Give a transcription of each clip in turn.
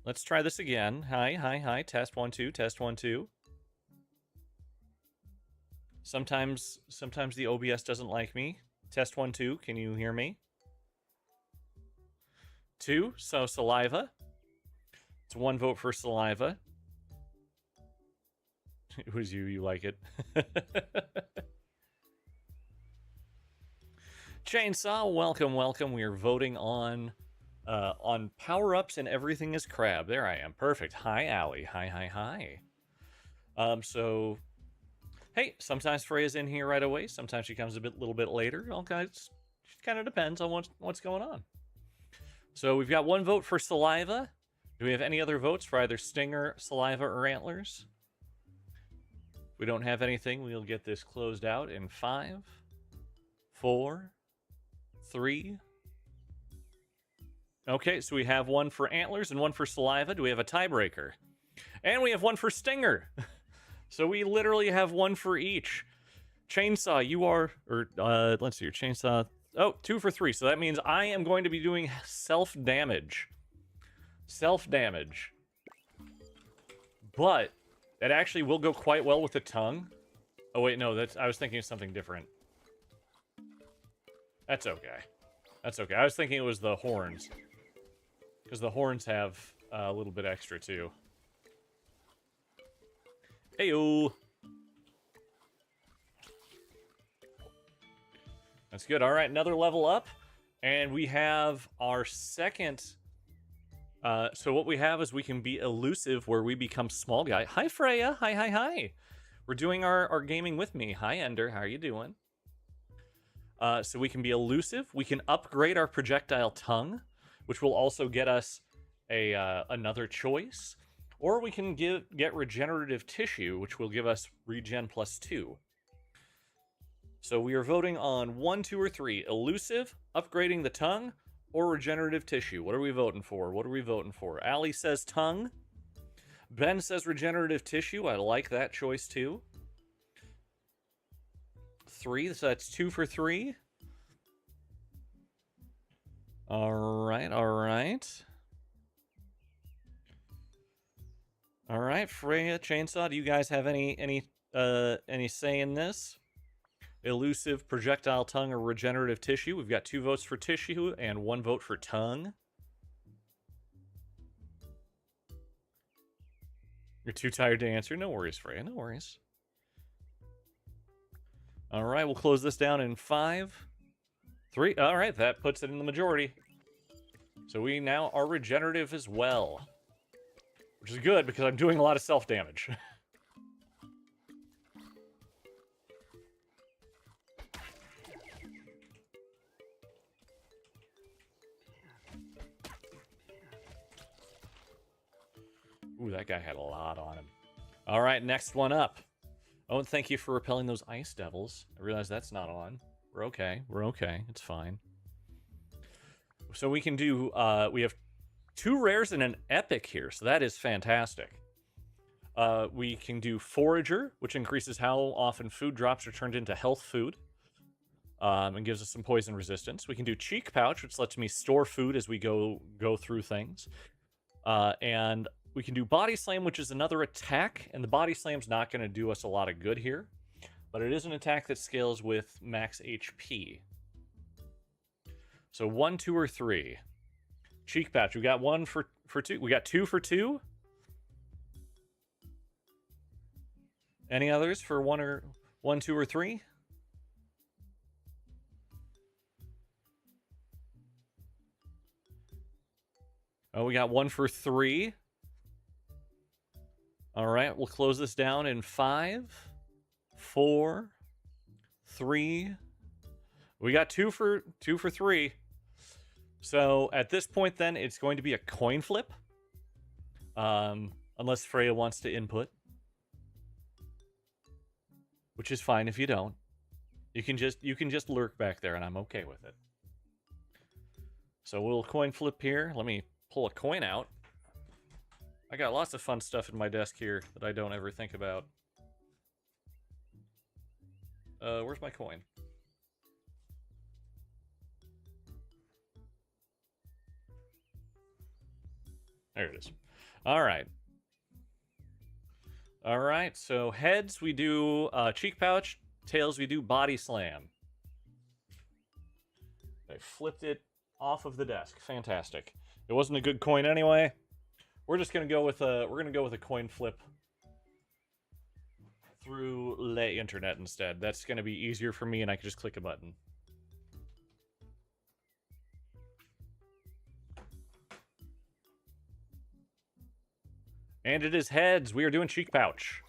Let's try this again. Hi, hi, hi. Test 1 2. Test 1 2. Sometimes the OBS doesn't like me. Test 1 2. Can you hear me? 2. So saliva. It's 1 vote for saliva. It was you. You like it. Chainsaw, welcome, welcome. We are voting on power-ups and everything is crab. There I am. Perfect. Hi, Allie. Hi, hi, hi. So, hey, sometimes Freya's in here right away. Sometimes she comes a little bit later. All kinds. It kind of depends on what's going on. So we've got 1 vote for saliva. Do we have any other votes for either stinger, saliva, or antlers? If we don't have anything, we'll get this closed out in 5, 4, 3. Okay, so we have 1 for antlers and 1 for saliva. Do we have a tiebreaker? And we have 1 for stinger. So we literally have 1 for each. Chainsaw, you are, or let's see, your chainsaw. Oh, 2 for 3. So that means I am going to be doing self-damage. Self-damage. But that actually will go quite well with the tongue. Oh wait, no, I was thinking of something different. That's okay. That's okay. I was thinking it was the horns. Because the horns have a little bit extra too. Heyo! That's good. All right, another level up. And we have our second... so what we have is we can be elusive where we become small guy. Hi, Freya. Hi, hi, hi. We're doing our gaming with me. Hi, Ender. How are you doing? So we can be elusive. We can upgrade our projectile tongue, which will also get us another choice. Or we can get regenerative tissue, which will give us regen +2. So we are voting on 1, 2, or 3. Elusive, upgrading the tongue, or regenerative tissue. What are we voting for? What are we voting for? Allie says tongue. Ben says regenerative tissue. I like that choice too. 3, so that's 2 for 3. All right, all right. All right, Freya, Chainsaw, do you guys have any say in this? Elusive, projectile tongue, or regenerative tissue? We've got 2 votes for tissue and 1 vote for tongue. You're too tired to answer? No worries, Freya, no worries. All right, we'll close this down in 5, 3. All right, that puts it in the majority. So we now are regenerative as well. Which is good, because I'm doing a lot of self-damage. Ooh, that guy had a lot on him. All right, next one up. Oh, and thank you for repelling those ice devils. I realize that's not on. We're okay. We're okay. It's fine. So we can do... we have 2 rares and an epic here, so that is fantastic. We can do Forager, which increases how often food drops are turned into health food. And gives us some poison resistance. We can do Cheek Pouch, which lets me store food as we go through things. And we can do Body Slam, which is another attack, and the Body Slam's not going to do us a lot of good here, but it is an attack that scales with max HP. So 1, 2, or 3. Cheek Pouch, we got 1 for 2. We got 2 for 2. Any others for 1, 2, or 3? Oh, we got 1 for 3. All right, we'll close this down in 5, 4, 3. We got 2 for 3. So at this point, then it's going to be a coin flip, unless Freya wants to input, which is fine if you don't. You can just lurk back there, and I'm okay with it. So we'll coin flip here. Let me pull a coin out. I got lots of fun stuff in my desk here that I don't ever think about. Where's my coin? There it is. All right. All right, so heads, we do cheek pouch. Tails, we do body slam. I flipped it off of the desk. Fantastic. It wasn't a good coin anyway. We're just gonna go with a coin flip through the internet instead. That's gonna be easier for me, and I can just click a button. And it is heads. We are doing cheek pouch.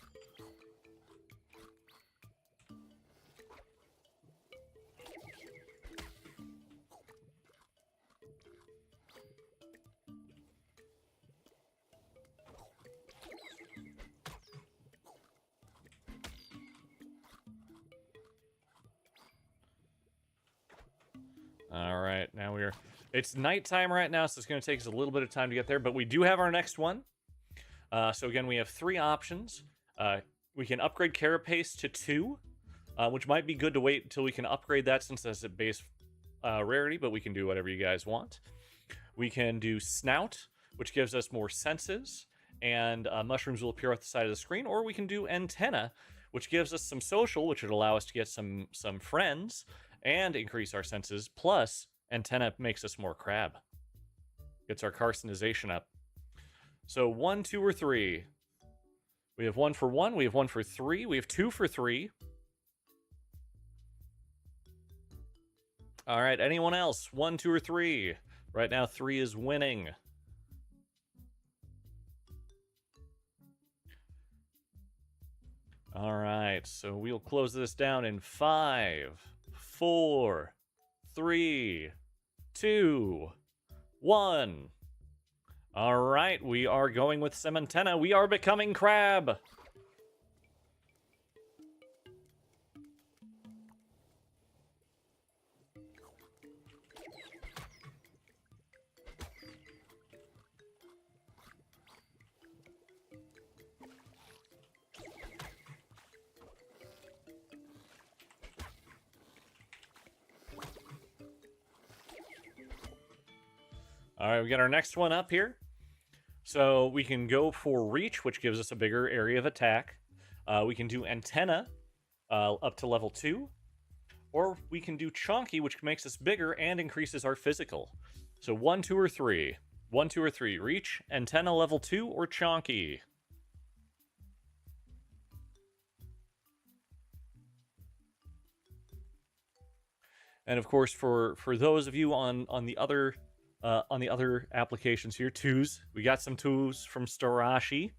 All right, now we're... It's nighttime right now, so it's going to take us a little bit of time to get there, but we do have our next one. So again, we have 3 options. We can upgrade Carapace to 2, which might be good to wait until we can upgrade that since that's a base rarity, but we can do whatever you guys want. We can do Snout, which gives us more senses, and mushrooms will appear at the side of the screen, or we can do Antenna, which gives us some social, which would allow us to get some friends, and increase our senses, plus Antenna makes us more crab. Gets our carcinization up. So 1, 2, or 3. We have 1 for 1, we have 1 for 3, we have 2 for 3. All right, anyone else? 1, 2, or 3. Right now, 3 is winning. All right, so we'll close this down in 5, 4, 3, 2, 1. All right, we are going with some Antenna. We are becoming crab. All right, we got our next one up here. So we can go for Reach, which gives us a bigger area of attack. We can do Antenna up to level 2. Or we can do Chonky, which makes us bigger and increases our physical. So 1, 2, or 3. 1, 2, or 3. Reach, Antenna level 2, or Chonky. And of course, for those of you on the other applications here, 2s. We got some 2s from Starashi.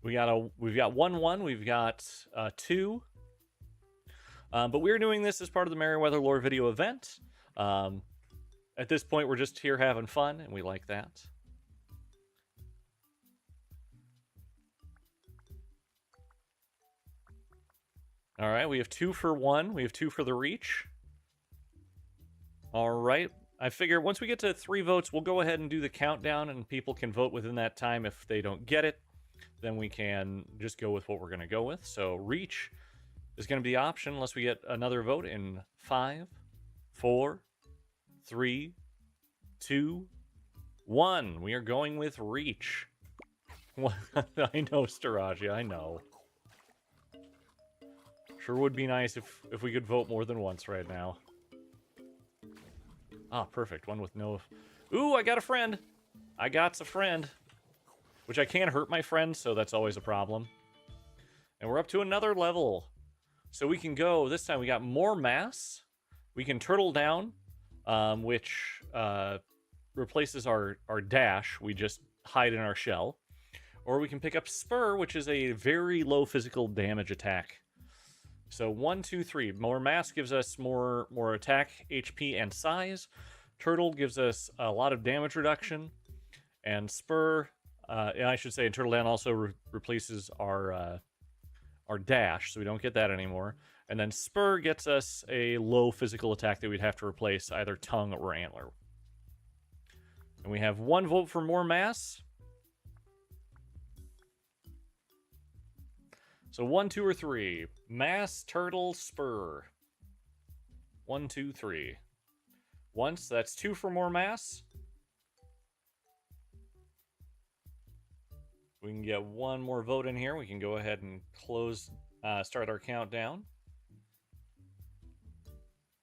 We've got 1, 1. We've got 2. But we're doing this as part of the Merryweather Lore video event. At this point, we're just here having fun, and we like that. All right, we have 2 for 1. We have 2 for the Reach. All right. I figure once we get to 3 votes, we'll go ahead and do the countdown, and people can vote within that time. If they don't get it, then we can just go with what we're going to go with. So Reach is going to be the option unless we get another vote in 5, 4, 3, 2, 1. We are going with Reach. I know, Staraji, I know. Sure would be nice if we could vote more than once right now. Ah, perfect. One with no... Ooh, I got a friend! I got a friend. Which I can't hurt my friend, so that's always a problem. And we're up to another level. So we can go... This time we got more mass. We can turtle down, which replaces our dash. We just hide in our shell. Or we can pick up Spur, which is a very low physical damage attack. So 1, 2, 3. More mass gives us more attack, HP, and size. Turtle gives us a lot of damage reduction. And Spur, and I should say, Turtle Down also replaces our dash, so we don't get that anymore. And then Spur gets us a low physical attack that we'd have to replace, either Tongue or Antler. And we have 1 vote for more mass. So 1, 2, or 3. Mass, Turtle, Spur. 1, 2, 3. Once, that's 2 for more mass. We can get one more vote in here. We can go ahead and start our countdown.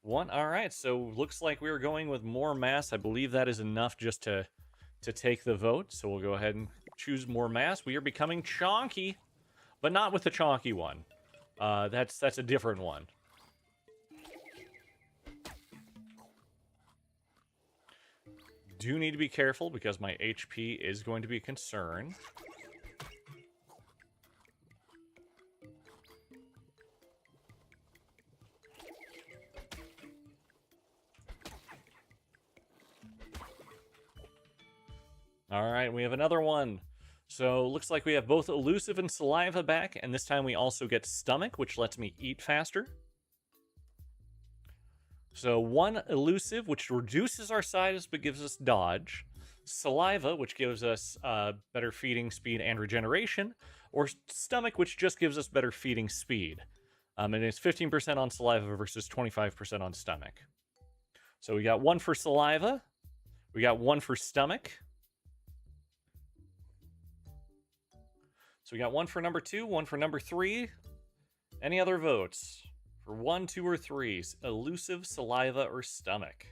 One. All right, so looks like we are going with more mass. I believe that is enough just to take the vote. So we'll go ahead and choose more mass. We are becoming chonky, but not with the chonky one. That's a different one. Do need to be careful because my HP is going to be a concern. All right, we have another one. So looks like we have both Elusive and Saliva back, and this time we also get Stomach, which lets me eat faster. So 1 Elusive, which reduces our size but gives us dodge. Saliva, which gives us better feeding speed and regeneration. Or Stomach, which just gives us better feeding speed. And it's 15% on Saliva versus 25% on Stomach. So we got 1 for Saliva. We got 1 for Stomach. So we got 1 for number 2, 1 for number 3. Any other votes? For 1, 2, or 3, Elusive, Saliva, or Stomach?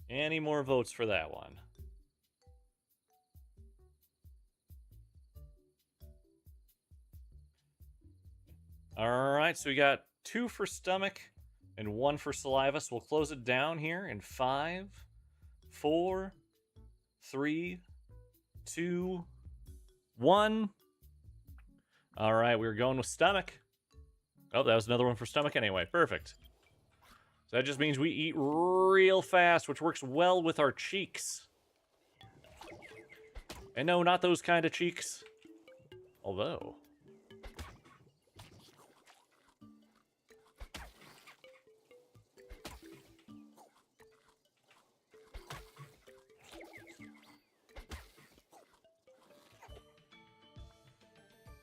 Any more votes for that one? All right, so we got 2 for Stomach and 1 for Saliva, so we'll close it down here in 5, 4, 3, 2, 1. All right, we're going with Stomach. Oh, that was another one for Stomach anyway. Perfect. So that just means we eat real fast, which works well with our cheeks. And no, not those kind of cheeks. Although...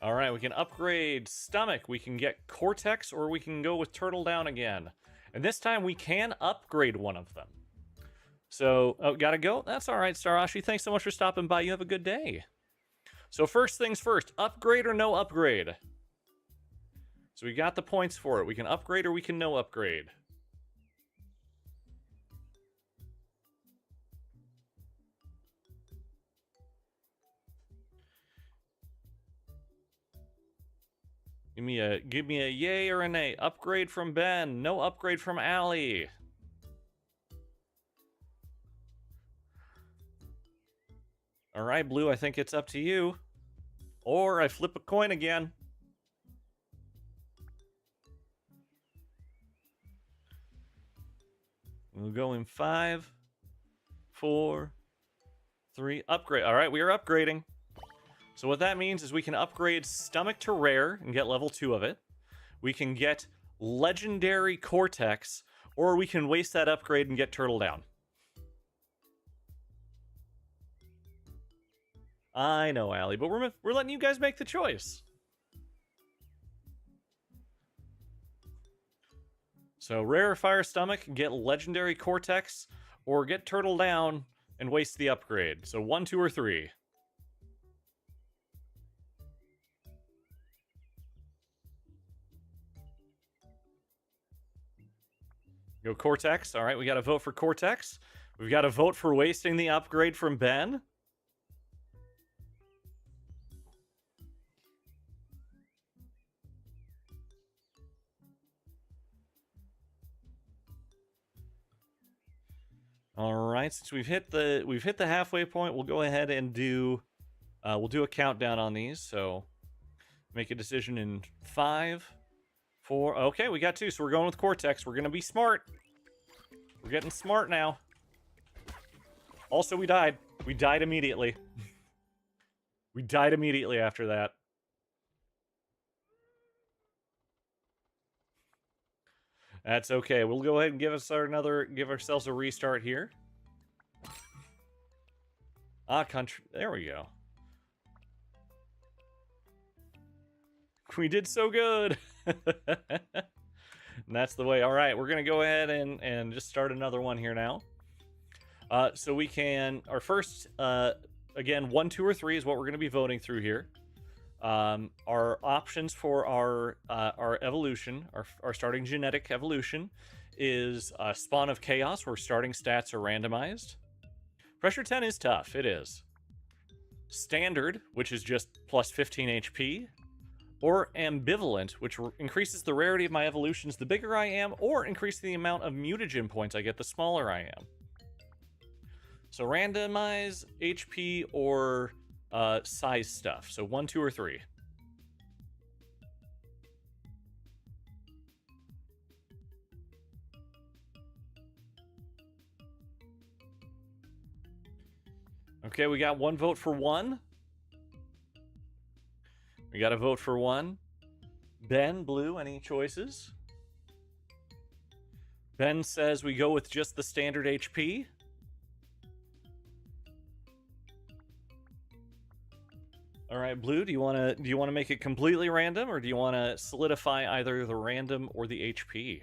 All right, we can upgrade Stomach. We can get Cortex, or we can go with Turtle Down again. And this time we can upgrade one of them. So, oh, gotta go? That's all right, Starashi. Thanks so much for stopping by. You have a good day. So first things first, upgrade or no upgrade? So we got the points for it. We can upgrade or we can no upgrade. Give me a yay or a nay. Upgrade from Ben. No upgrade from Allie. All right, Blue, I think it's up to you. Or I flip a coin again. We'll go in 5, 4, 3. Upgrade. All right, we are upgrading. So what that means is we can upgrade Stomach to Rare and get level 2 of it. We can get Legendary Cortex, or we can waste that upgrade and get Turtle Down. I know, Allie, but we're letting you guys make the choice. So Rare Fire Stomach, get Legendary Cortex, or get Turtle Down and waste the upgrade. So 1, 2, or 3. Go Cortex. All right, we got to vote for Cortex. We've got to vote for wasting the upgrade from Ben. All right, since we've hit the halfway point, we'll go ahead and do we'll do a countdown on these. So make a decision in 5, 4. Okay, we got 2, so we're going with Cortex. We're gonna be smart. We're getting smart now. Also, we died. We died immediately. We died immediately after that. That's okay. We'll go ahead and give ourselves a restart here. Country. There we go. We did so good. And that's the way. All right, we're going to go ahead and just start another one here now. So we can, our first, again, 1, 2, or 3 is what we're going to be voting through here. Our options for our evolution, our starting genetic evolution, is Spawn of Chaos, where starting stats are randomized. Pressure 10 is tough, it is. Standard, which is just plus 15 HP. Or Ambivalent, which increases the rarity of my evolutions the bigger I am, or increases the amount of mutagen points I get the smaller I am. So randomize HP or size stuff. So 1, 2, or 3. Okay, we got 1 vote for 1. We got a vote for 1. Ben, Blue, any choices? Ben says we go with just the standard HP. All right, Blue, do you want to make it completely random, or do you want to solidify either the random or the HP?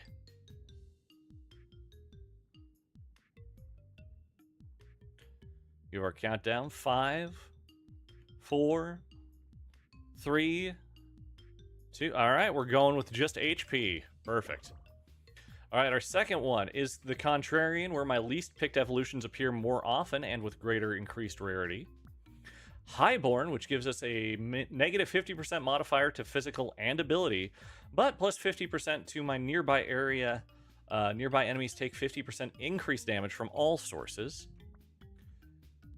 Give our countdown. 5, 4, 3, 2. All right, we're going with just HP. Perfect. All right, our second one is the Contrarian, where my least picked evolutions appear more often and with greater increased rarity. Highborn, which gives us a negative 50% modifier to physical and ability, but plus 50% to my nearby area. Nearby enemies take 50% increased damage from all sources.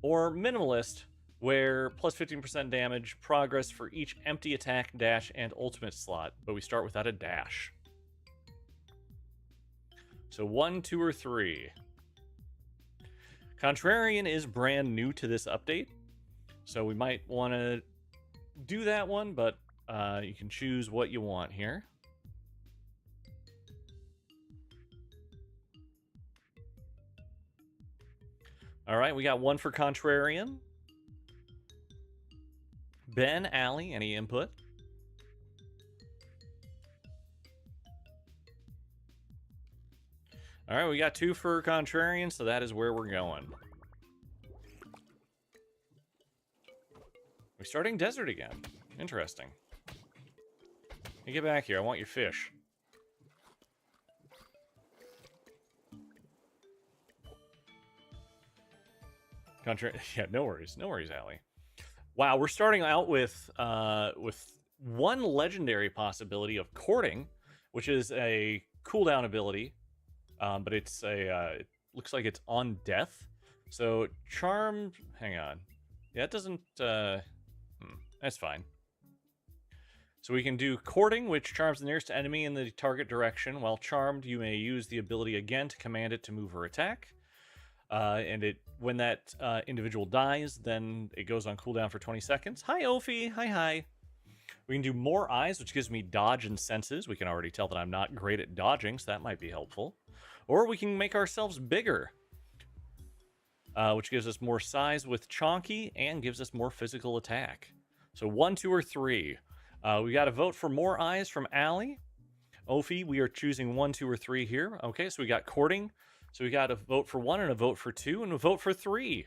Or Minimalist, where plus 15% damage, progress for each empty attack, dash, and ultimate slot, but we start without a dash. So 1, 2, or 3. Contrarian is brand new to this update, so we might want to do that one, but you can choose what you want here. All right, we got 1 for Contrarian. Ben, Allie, any input? All right, we got 2 for Contrarian, so that is where we're going. We're starting desert again. Interesting. Hey, get back here. I want your fish. Yeah, no worries. No worries, Allie. Wow, we're starting out with 1 legendary possibility of Courting, which is a cooldown ability, but it's it looks like it's on death. So Charmed, hang on. Yeah, it doesn't, that's fine. So we can do Courting, which charms the nearest enemy in the target direction. While charmed, you may use the ability again to command it to move or attack. And when that individual dies, then it goes on cooldown for 20 seconds. Hi, Ophi. Hi. We can do More Eyes, which gives me dodge and senses. We can already tell that I'm not great at dodging, so that might be helpful. Or we can make ourselves bigger, which gives us more size with Chonky and gives us more physical attack. So 1, 2, or 3. We got a vote for More Eyes from Allie. Ophi, we are choosing 1, 2, or 3 here. Okay, so we got Courting. So we got a vote for 1 and a vote for 2 and a vote for 3.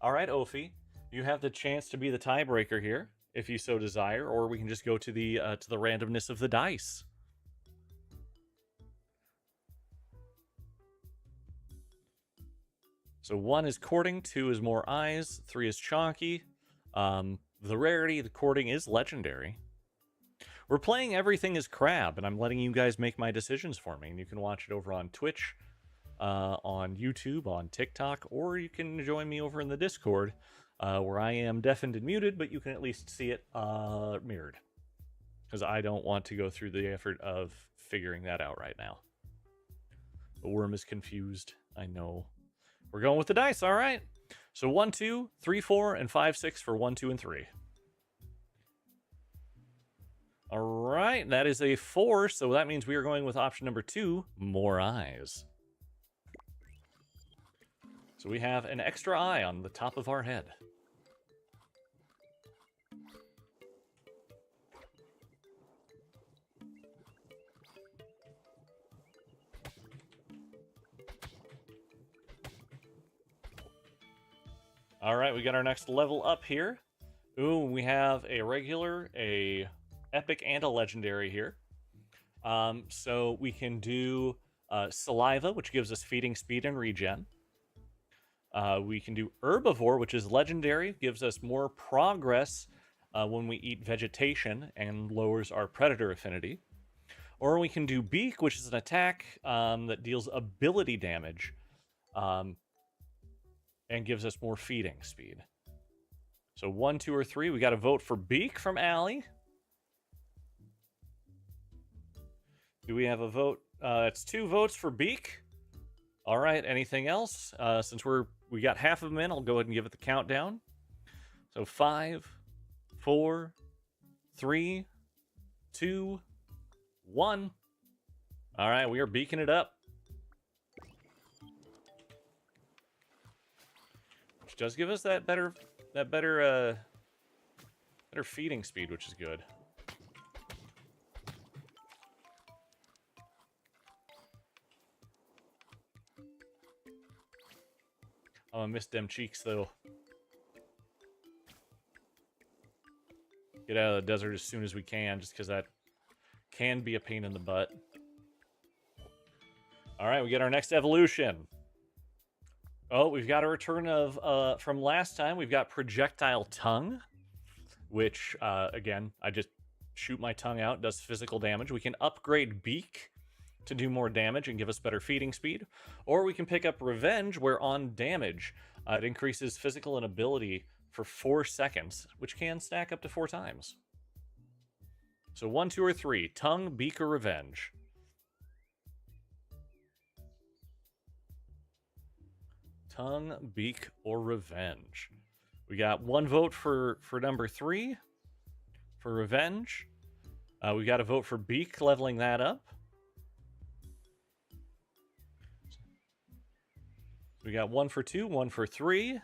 All right, Ophi, you have the chance to be the tiebreaker here, if you so desire, or we can just go to the randomness of the dice. So 1 is Courting, 2 is More Eyes, 3 is Chonky. The rarity, the Courting is legendary. We're playing Everything is Crab, and I'm letting you guys make my decisions for me. And you can watch it over on Twitch, on YouTube, on TikTok, or you can join me over in the Discord, where I am deafened and muted, but you can at least see it mirrored. Because I don't want to go through the effort of figuring that out right now. The worm is confused, I know. We're going with the dice, all right. So 1, 2, 3, 4, and 5, 6 for 1, 2, and 3. All right, that is a 4, so that means we are going with option number 2, More Eyes. So we have an extra eye on the top of our head. All right, we got our next level up here. Ooh, we have a regular, a epic, and a legendary here. So we can do Saliva, which gives us feeding speed and regen. We can do Herbivore, which is legendary, gives us more progress when we eat vegetation and lowers our predator affinity. Or we can do Beak, which is an attack that deals ability damage and gives us more feeding speed. So 1, 2, or 3. We got to vote for Beak from Allie. Do we have a vote? It's 2 votes for Beak. All right. Anything else? Since we got half of them in, I'll go ahead and give it the countdown. So 5, 4, 3, 2, 1. All right, we are beaking it up. Which does give us that better feeding speed, which is good. Oh, I missed them cheeks, though. Get out of the desert as soon as we can, just because that can be a pain in the butt. All right, we get our next evolution. Oh, we've got a return of, from last time, we've got Projectile Tongue, which, again, I just shoot my tongue out, does physical damage. We can upgrade Beak to do more damage and give us better feeding speed. Or we can pick up Revenge, where on damage, it increases physical and ability for 4 seconds, which can stack up to 4 times. So 1, 2, or 3. Tongue, Beak, or Revenge. Tongue, Beak, or Revenge. We got 1 vote for number 3. For Revenge. We got a vote for Beak, leveling that up. We got 1 for 2, 1 for 3.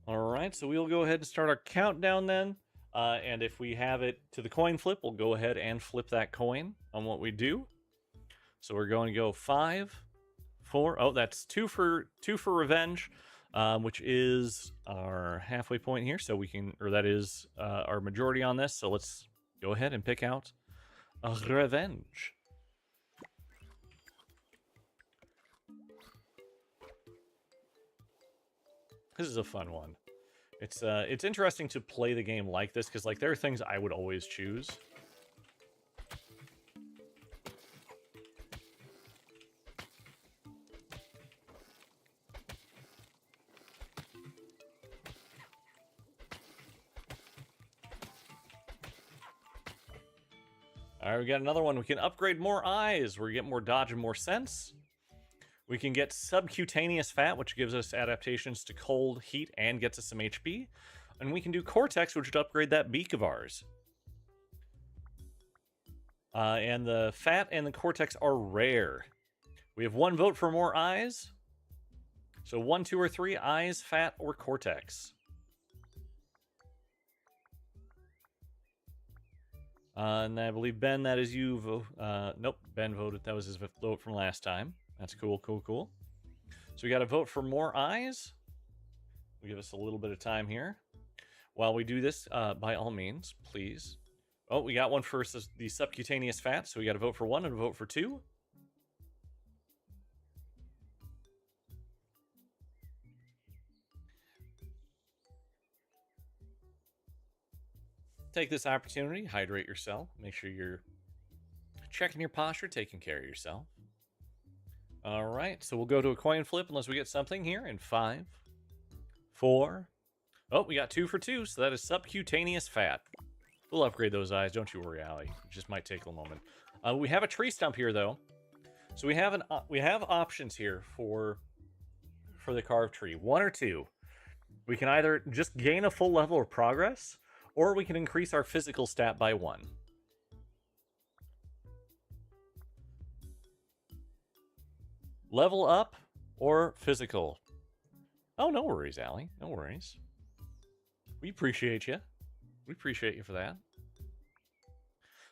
All right, so we'll go ahead and start our countdown then. And if we have it to the coin flip, we'll go ahead and flip that coin on what we do. So we're going to go 5, 4. Oh, that's 2 for Revenge, which is our halfway point here. So we can, or that is our majority on this. So let's go ahead and pick out a Revenge. This is a fun one. It's interesting to play the game like this, because like there are things I would always choose. All right, we got another one. We can upgrade more eyes. We get more dodge and more sense. We can get subcutaneous fat, which gives us adaptations to cold, heat, and gets us some HP. And we can do Cortex, which would upgrade that beak of ours. And the fat and the Cortex are rare. We have 1 vote for more eyes. So 1, 2, or 3, eyes, fat, or Cortex. And I believe, Ben, that is you. Nope, Ben voted. That was his vote from last time. That's cool, cool, cool. So we got to vote for more eyes. We'll give us a little bit of time here. While we do this, by all means, please. Oh, we got one for the subcutaneous fat, so we got to vote for 1 and vote for 2. Take this opportunity, hydrate yourself. Make sure you're checking your posture, taking care of yourself. All right, so we'll go to a coin flip unless we get something here in 5, 4. Oh, we got 2 for 2, so that is subcutaneous fat. We'll upgrade those eyes, don't you worry, Allie. It just might take a moment. We have a tree stump here, though. So we have options here for the carved tree. 1 or 2. We can either just gain a full level of progress, or we can increase our physical stat by 1. Level up or physical? Oh, no worries, Allie. No worries. We appreciate you. We appreciate you for that.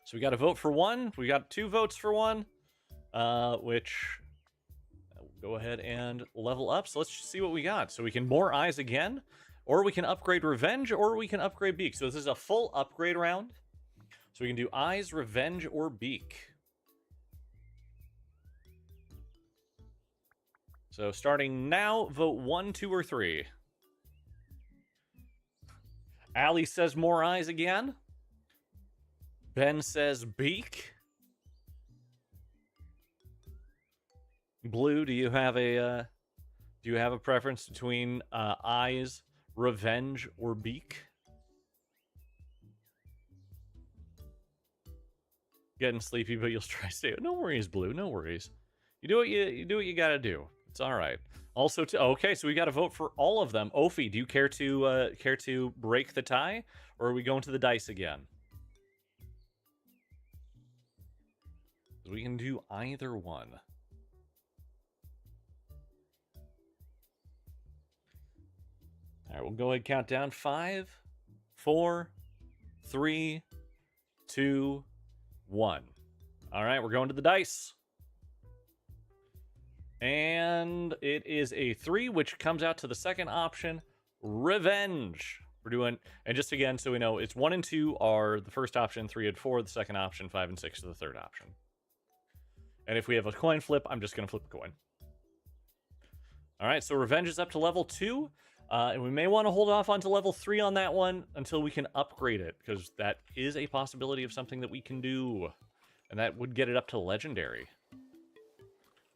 So we got a vote for one. We got 2 votes for one, which we'll go ahead and level up. So let's see what we got. So we can more eyes again, or we can upgrade Revenge, or we can upgrade Beak. So this is a full upgrade round. So we can do Eyes, Revenge, or Beak. So starting now, vote 1, 2, or 3. Allie says more eyes again. Ben says Beak. Blue, do you have a preference between Eyes, Revenge, or Beak? Getting sleepy, but you'll try to stay. No worries, Blue. No worries. You do what you gotta do. It's all right. Also, okay, so we got to vote for all of them. Ophi, do you care to break the tie, or are we going to the dice again? We can do either one. All right, we'll go ahead and count down. 5, 4, 3, 2, 1. All right, we're going to the dice. And it is a 3, which comes out to the second option, Revenge. We're doing, and just again, so we know, it's 1 and 2 are the first option, 3 and 4 the second option, 5 and 6 are the third option. And if we have a coin flip, I'm just going to flip a coin. All right, so Revenge is up to level 2. And we may want to hold off onto level 3 on that one until we can upgrade it, because that is a possibility of something that we can do. And that would get it up to Legendary.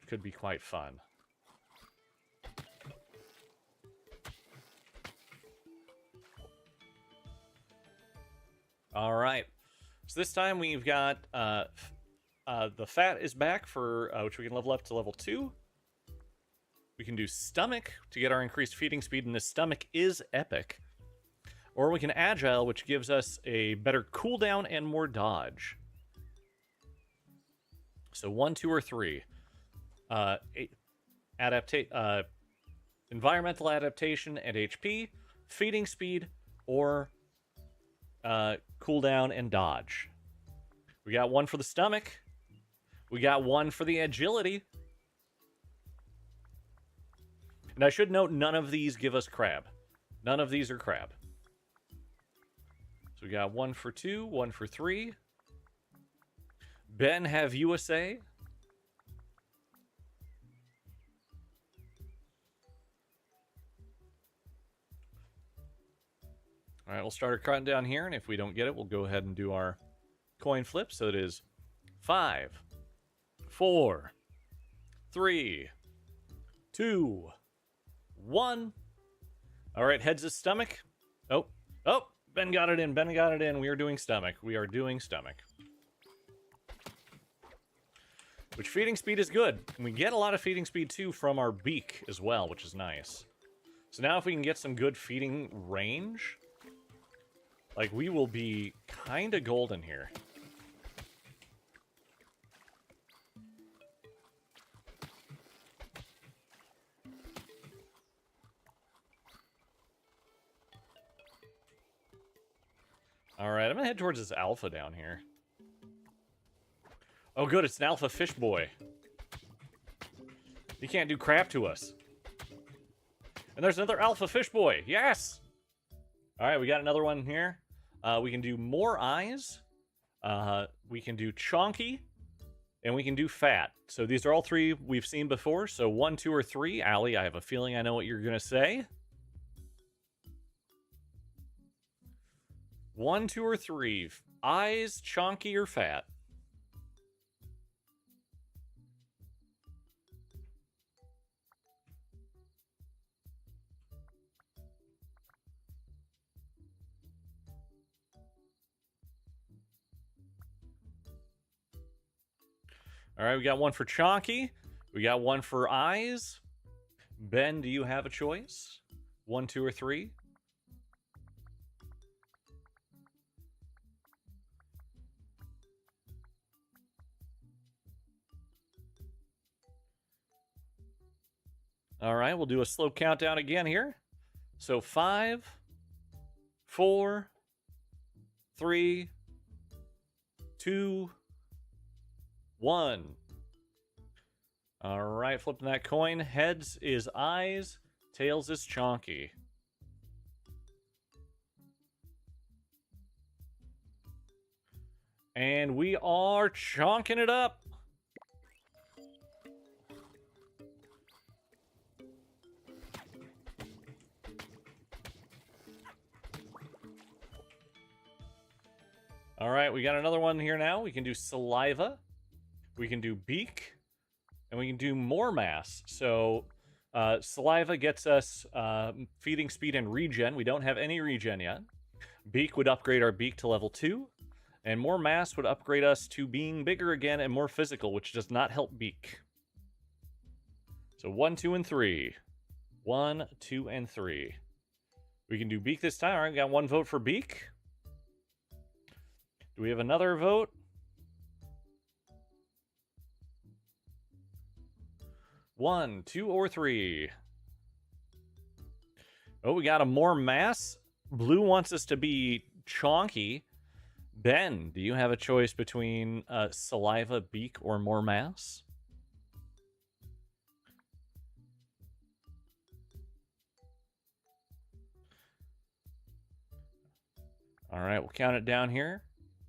Could be quite fun. All right. So this time we've got the Fat is back for which we can level up to level 2. We can do Stomach to get our increased feeding speed, and the Stomach is epic. Or we can Agile, which gives us a better cooldown and more dodge. So 1, 2, or 3. Environmental adaptation and HP, feeding speed, or cooldown and dodge. We got 1 for the Stomach. We got 1 for the Agility. And I should note, none of these give us Crab. None of these are Crab. So we got 1 for 2, 1 for 3. Ben have USA. All right, we'll start our countdown here, and if we don't get it, we'll go ahead and do our coin flip. So it is 5, 4, 3, 2, 1. All right, heads is Stomach. Oh, Ben got it in. Ben got it in. We are doing Stomach. We are doing Stomach. Which feeding speed is good. And we get a lot of feeding speed, too, from our Beak as well, which is nice. So now if we can get some good feeding range, like, we will be kind of golden here. All right, I'm going to head towards this alpha down here. Oh, good, it's an alpha fish boy. He can't do crap to us. And there's another alpha fish boy. Yes! All right, we got another one here. We can do more eyes. We can do chonky. And we can do fat. So these are all 3 we've seen before. So 1, 2, or 3. Allie, I have a feeling I know what you're going to say. 1, 2, or 3. Eyes, chonky, or fat. All right, we got 1 for chonky. We got 1 for eyes. Ben, do you have a choice? 1, 2, or 3? All right, we'll do a slow countdown again here. So 5, 4, 3, 2, 1. All right, flipping that coin. Heads is eyes, tails is Chonky. And we are chonking it up. All right, we got another one here now. We can do saliva, we can do beak, and we can do more mass. So saliva gets us feeding speed and regen. We don't have any regen yet. Beak would upgrade our beak to level 2. And more mass would upgrade us to being bigger again and more physical, which does not help beak. So 1, 2, and 3. 1, 2, and 3. We can do beak this time. All right, got one vote for beak. Do we have another vote? One, 2, or 3. Oh, we got a more mass. Blue wants us to be chonky. Ben, do you have a choice between saliva, beak, or more mass? All right, we'll count it down here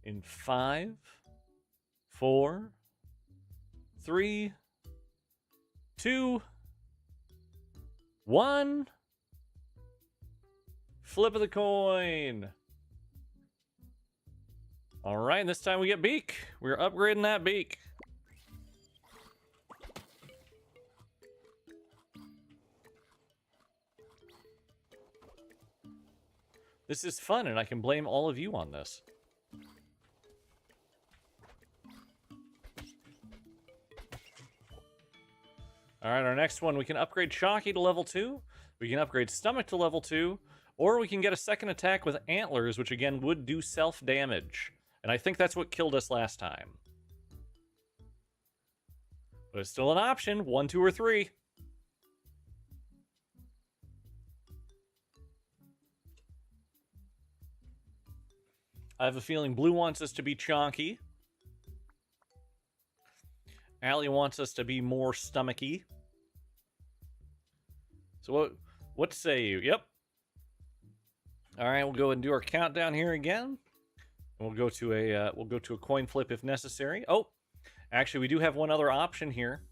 in 5, 4, 3, 2, 1. Flip of the coin. All right, this time we get beak. We're upgrading that beak. This is fun, and I can blame all of you on this. All right, our next one, we can upgrade Chonky to level 2. We can upgrade Stomach to level 2. Or we can get a second attack with Antlers, which again would do self-damage. And I think that's what killed us last time. But it's still an option. 1, 2, or 3. I have a feeling Blue wants us to be chonky. Allie wants us to be more stomachy. So what say you? Yep. All right, we'll go and do our countdown here again. We'll go to a coin flip if necessary. Oh, actually, we do have one other option here.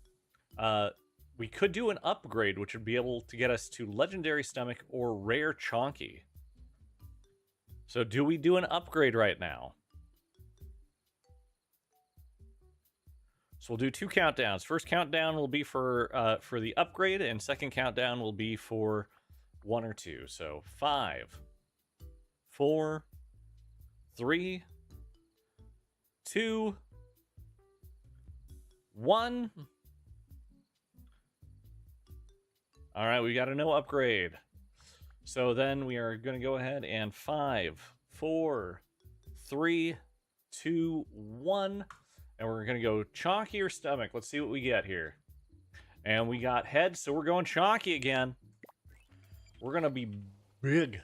We could do an upgrade, which would be able to get us to Legendary Stomach or Rare Chonky. So do we do an upgrade right now? So we'll do 2 countdowns. First countdown will be for the upgrade, and second countdown will be for 1 or 2. So 5, 4, 3, 2, 1. All right, we got a no upgrade. So then we are going to go ahead and 5, 4, 3, 2, 1. And we're going to go Chonky or Stomach. Let's see what we get here. And we got head, so we're going Chonky again. We're going to be big.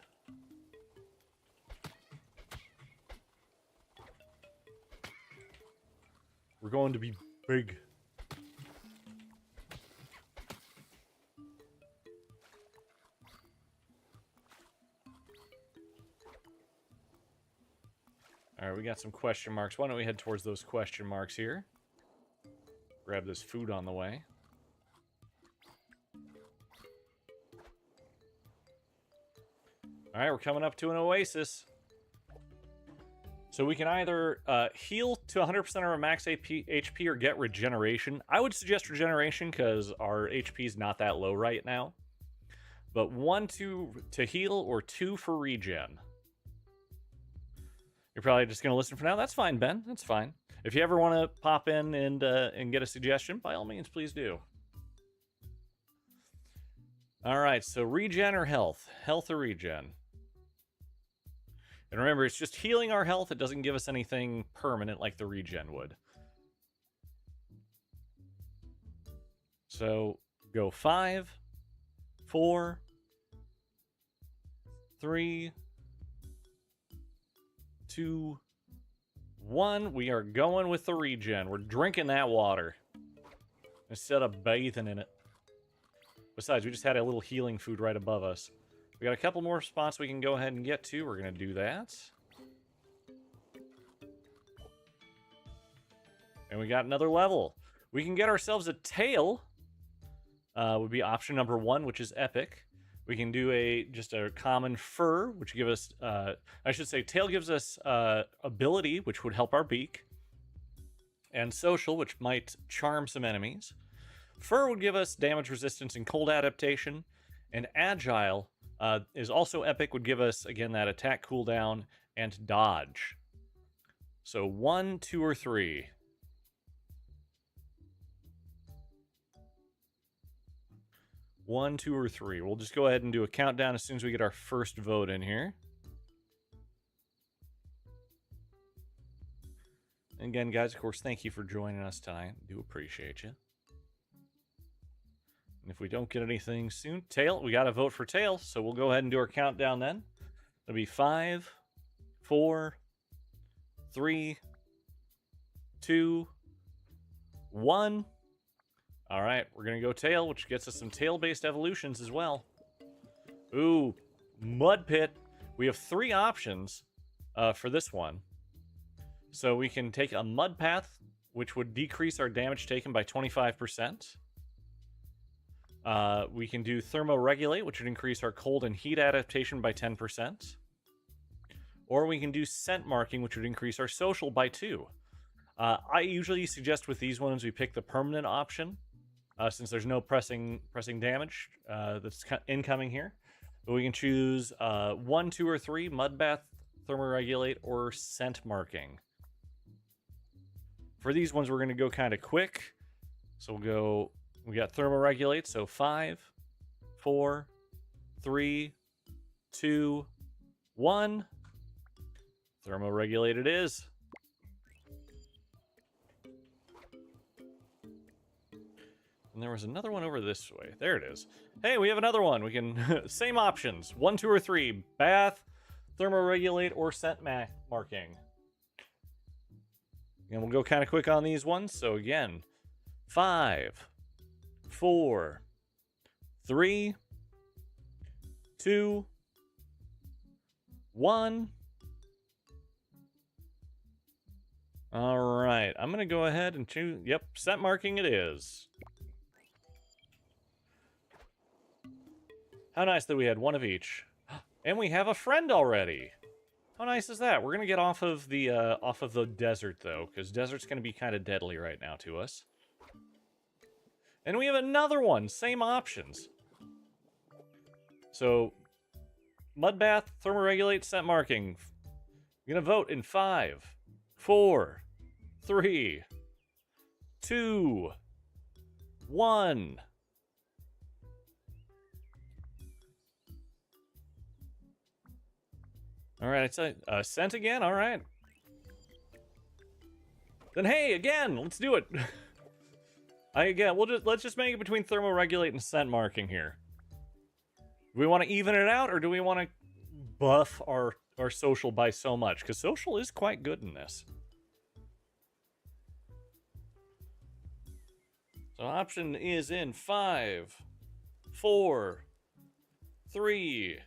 We're going to be big. All right, we got some question marks. Why don't we head towards those question marks here? Grab this food on the way. All right, we're coming up to an oasis. So we can either heal to 100% of our max HP or get regeneration. I would suggest regeneration because our HP is not that low right now. But 1 to heal or 2 for regen. You're probably just going to listen for now. That's fine, Ben. That's fine. If you ever want to pop in and get a suggestion, by all means, please do. All right, so regen or health? Health or regen? And remember, it's just healing our health. It doesn't give us anything permanent like the regen would. So go 5, 4, 3, 2, 1. We are going with the regen. We're drinking that water instead of bathing in it. Besides, we just had a little healing food right above us. We got a couple more spots we can go ahead and get to. We're going to do that. And we got another level. We can get ourselves a tail. Would be option number 1, which is epic. We can do just a common fur, which give us, I should say, tail gives us ability, which would help our beak, and social, which might charm some enemies. Fur would give us damage resistance and cold adaptation, and agile is also epic, would give us again that attack cooldown and dodge. So 1, 2, or 3. One, 2, or 3. We'll just go ahead and do a countdown as soon as we get our first vote in here. And again, guys, of course, thank you for joining us tonight. Do appreciate you. And if we don't get anything soon, tail, we got to vote for tail. So we'll go ahead and do our countdown then. It'll be 5, 4, 3, 2, 1. All right, we're going to go tail, which gets us some tail-based evolutions as well. Ooh, mud pit. We have 3 options for this one. So we can take a mud path, which would decrease our damage taken by 25%. We can do thermoregulate, which would increase our cold and heat adaptation by 10%. Or we can do scent marking, which would increase our social by 2. I usually suggest with these ones we pick the permanent option, since there's no pressing damage that's incoming here. But we can choose 1, 2, or 3, mud bath, thermoregulate, or scent marking. For these ones, we're going to go kind of quick. So we got thermoregulate, so 5, 4, 3, 2, 1. Thermoregulate it is. And there was another one over this way. There it is. Hey, we have another one. We can, same options. 1, 2, or 3. Bath, thermoregulate, or scent marking. And we'll go kind of quick on these ones. So again, 5, 4, 3, 2, 1. All right, I'm gonna go ahead and choose, yep, scent marking it is. How nice that we had one of each. And we have a friend already. How nice is that? We're gonna get off of the desert though, because desert's gonna be kind of deadly right now to us. And we have another one, same options. So, mud bath, thermoregulate, scent marking. You're gonna vote in 5, 4, 3, 2, 1. All right, it's a scent again. All right. Then hey, again, let's do it. Let's just make it between thermoregulate and scent marking here. Do we want to even it out, or do we want to buff our social by so much? Because social is quite good in this. So option is in 5, 4, 3,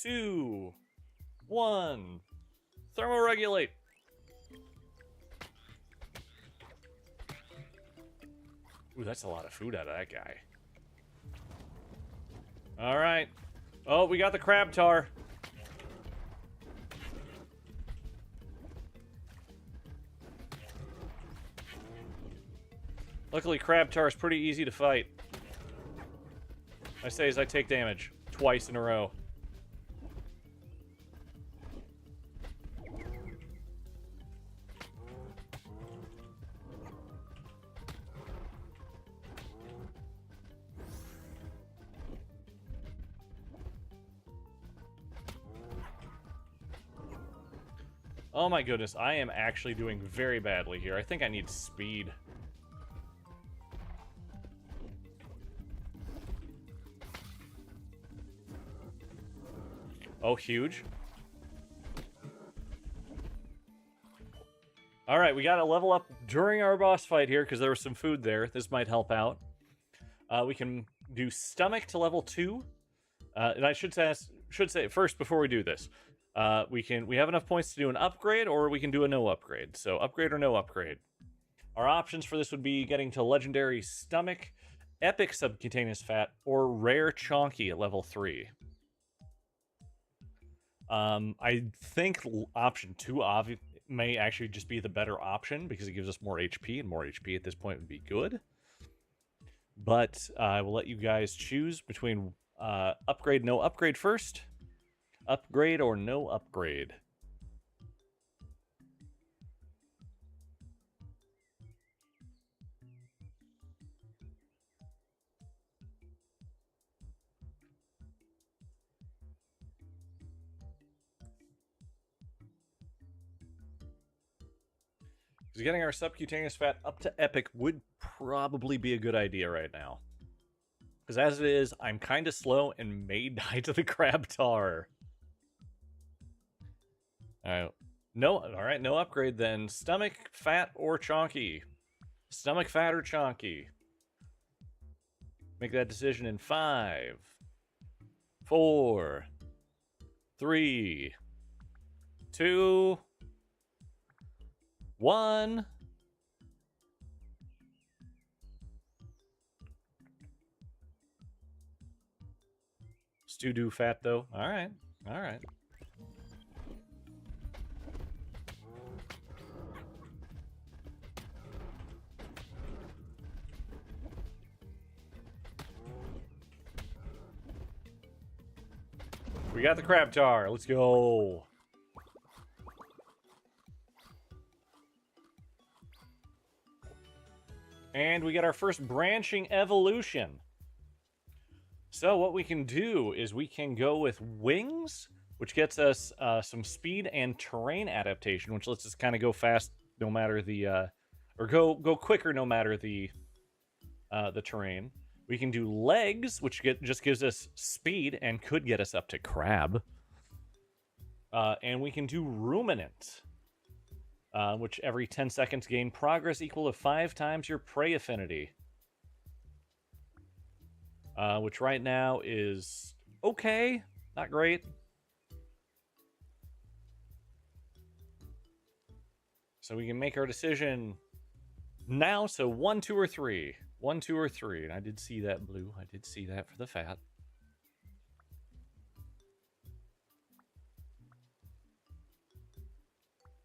2, 1. Thermoregulate. Ooh, that's a lot of food out of that guy. All right. Oh, we got the crab tar. Luckily, crab tar is pretty easy to fight. I say as I take damage twice in a row. Oh my goodness, I am actually doing very badly here. I think I need speed. Oh, huge. All right, we got to level up during our boss fight here because there was some food there. This might help out. We can do stomach to level 2. And I should say first before we do this, we have enough points to do an upgrade, or we can do a no upgrade. So upgrade or no upgrade. Our options for this would be getting to legendary stomach, epic subcutaneous fat, or rare chonky at level 3. I think option 2 may actually just be the better option because it gives us more HP, and more HP at this point would be good. But I will let you guys choose between upgrade, no upgrade first. Upgrade or no upgrade. Because getting our subcutaneous fat up to epic would probably be a good idea right now. Because as it is, I'm kind of slow and may die to the crab tar. Alright, no upgrade then. Stomach, fat, or chonky? Stomach, fat, or chonky? Make that decision in 5, 4, 3, 2, 1. Stew do fat though. Alright. Alright. We got the crab tar. Let's go. And we get our first branching evolution. So what we can do is we can go with wings, which gets us some speed and terrain adaptation, which lets us kind of go fast no matter the, or go quicker no matter the terrain. We can do legs, which just gives us speed and could get us up to crab. And we can do ruminant, which every 10 seconds gain progress equal to 5 times your prey affinity. Which right now is okay, not great. So we can make our decision now. So 1, 2, or 3. 1, 2, or 3. And I did see that, Blue. I did see that for the fat.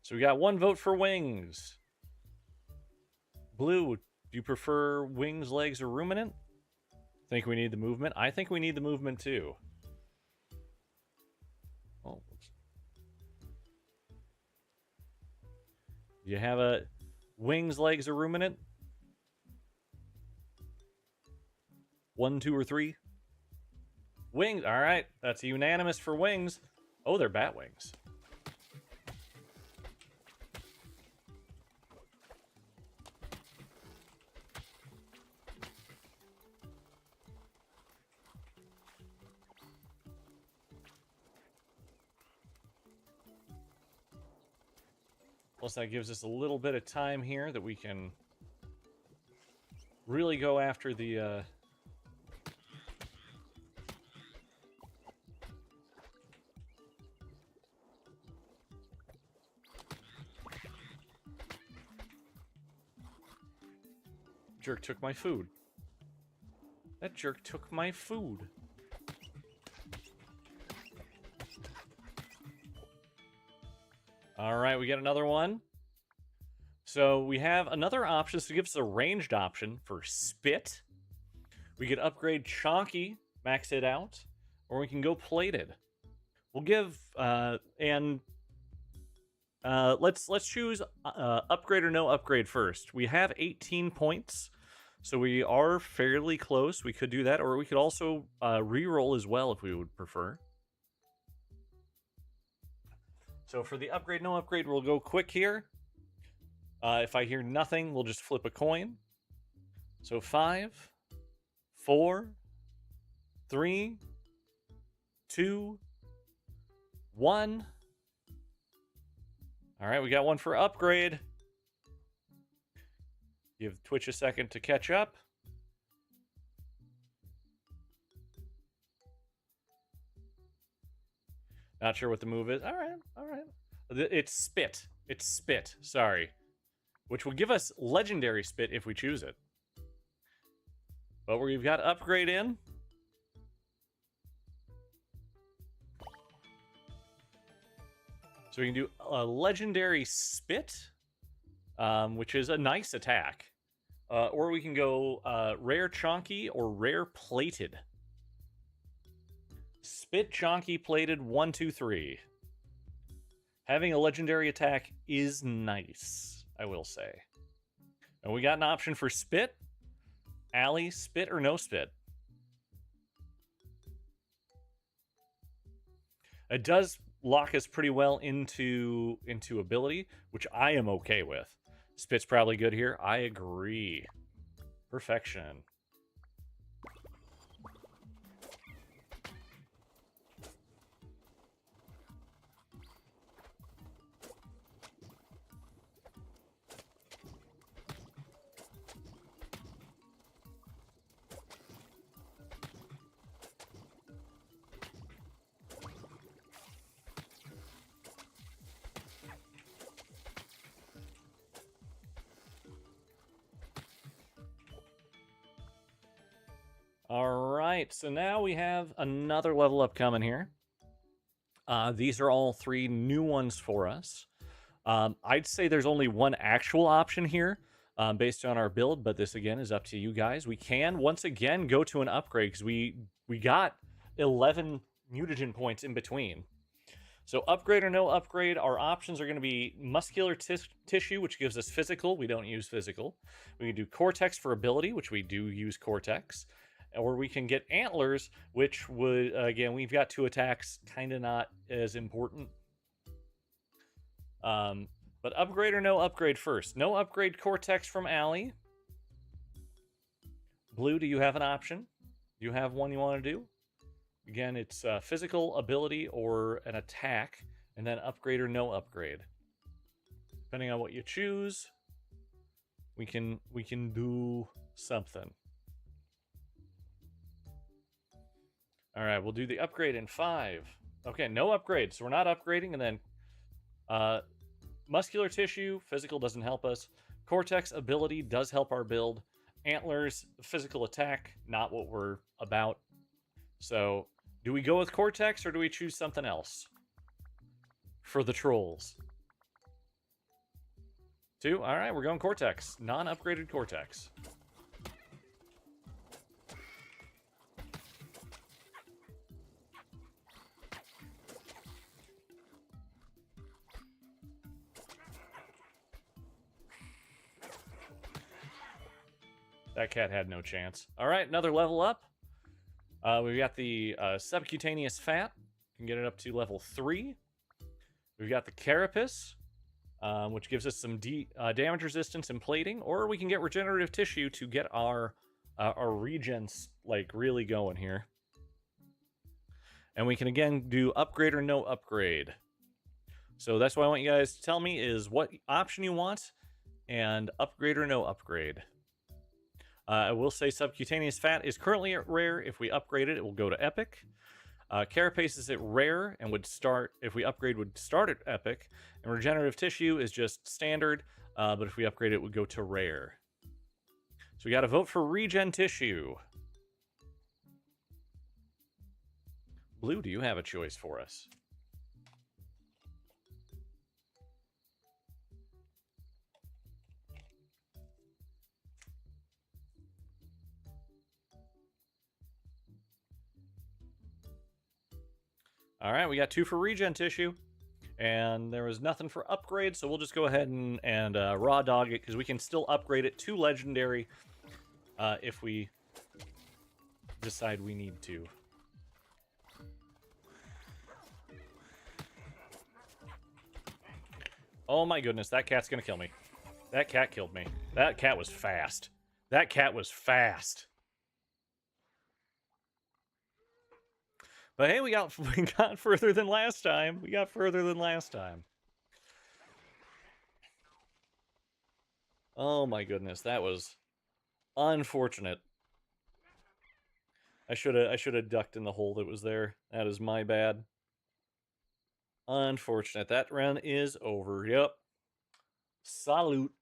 So we got 1 vote for wings. Blue, do you prefer wings, legs, or ruminant? Think we need the movement? I think we need the movement too. Oh. Do you have a wings, legs, or ruminant? 1, 2, or 3? Wings. All right. That's unanimous for wings. Oh, they're bat wings. Plus, that gives us a little bit of time here that we can really go after the... Jerk took my food. That jerk took my food. All right, we get another one. So we have another option. So it gives us a ranged option for spit. We could upgrade chonky, max it out, or we can go plated. We'll give let's choose upgrade or no upgrade first. We have 18 points, so we are fairly close. We could do that, or we could also re-roll as well if we would prefer. So for the upgrade, no upgrade, we'll go quick here. If I hear nothing, we'll just flip a coin. So 5, 4, 3, 2, 1. All right, we got one for upgrade. Give Twitch a second to catch up. Not sure what the move is. All right, all right. It's Spit. It's Spit, sorry. Which will give us Legendary Spit if we choose it. But we've got Upgrade in. So we can do a Legendary Spit, which is a nice attack. Or we can go Rare Chonky or Rare Plated. Spit, Chonky, Plated, 1, 2, 3. Having a legendary attack is nice, I will say. And we got an option for Spit. Allie, Spit or no Spit? It does lock us pretty well into ability, which I am okay with. Spit's probably good here. I agree. Perfection. Alright, so now we have another level up coming here. These are all 3 new ones for us. I'd say there's only one actual option here based on our build, but this again is up to you guys. We can once again go to an upgrade because we got 11 mutagen points in between. So upgrade or no upgrade, our options are going to be muscular tissue, which gives us physical. We don't use physical. We can do cortex for ability, which we do use cortex. Or we can get antlers, which would, again, we've got 2 attacks, kind of not as important. But upgrade or no upgrade first. No upgrade cortex from Allie. Blue, do you have an option? Do you have one you want to do? Again, it's physical, ability, or an attack. And then upgrade or no upgrade. Depending on what you choose, we can do something. All right, we'll do the upgrade in 5. Okay, no upgrade, so we're not upgrading. And then muscular tissue, physical doesn't help us. Cortex ability does help our build. Antlers, physical attack, not what we're about. So, do we go with cortex or do we choose something else? For the trolls. 2? All right, we're going cortex. Non-upgraded cortex. That cat had no chance. All right, another level up. We've got the subcutaneous fat. Can get it up to level 3. We've got the carapace, which gives us some damage resistance and plating, or we can get regenerative tissue to get our regens like really going here. And we can again do upgrade or no upgrade. So that's what I want you guys to tell me is what option you want, and upgrade or no upgrade. I will say subcutaneous fat is currently at rare. If we upgrade it, it will go to epic. Carapace is at rare and would start, if we upgrade, would start at epic. And regenerative tissue is just standard, but if we upgrade it, would go to rare. So we got to vote for regen tissue. Blue, do you have a choice for us? All right, we got 2 for regen tissue, and there was nothing for upgrade, so we'll just go ahead and raw dog it, because we can still upgrade it to legendary if we decide we need to. Oh my goodness, that cat's gonna kill me. That cat killed me. That cat was fast. That cat was fast. But hey, we got further than last time. We got further than last time. Oh my goodness, that was unfortunate. I should have ducked in the hole that was there. That is my bad. Unfortunate. That run is over. Yep. Salute.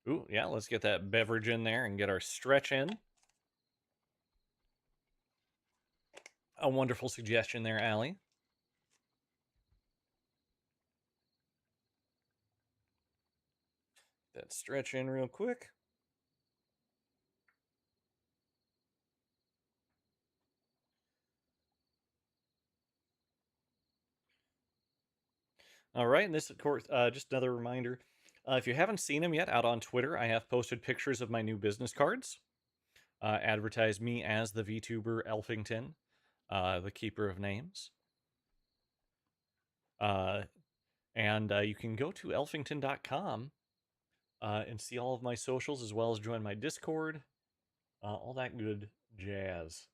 Ooh, yeah, let's get that beverage in there and get our stretch in. A wonderful suggestion there, Allie. That stretch in real quick. All right, and this, of course, just another reminder. If you haven't seen them yet out on Twitter, I have posted pictures of my new business cards. Advertise me as the VTuber Elfington, the keeper of names. And you can go to elfington.com and see all of my socials, as well as join my Discord, all that good jazz.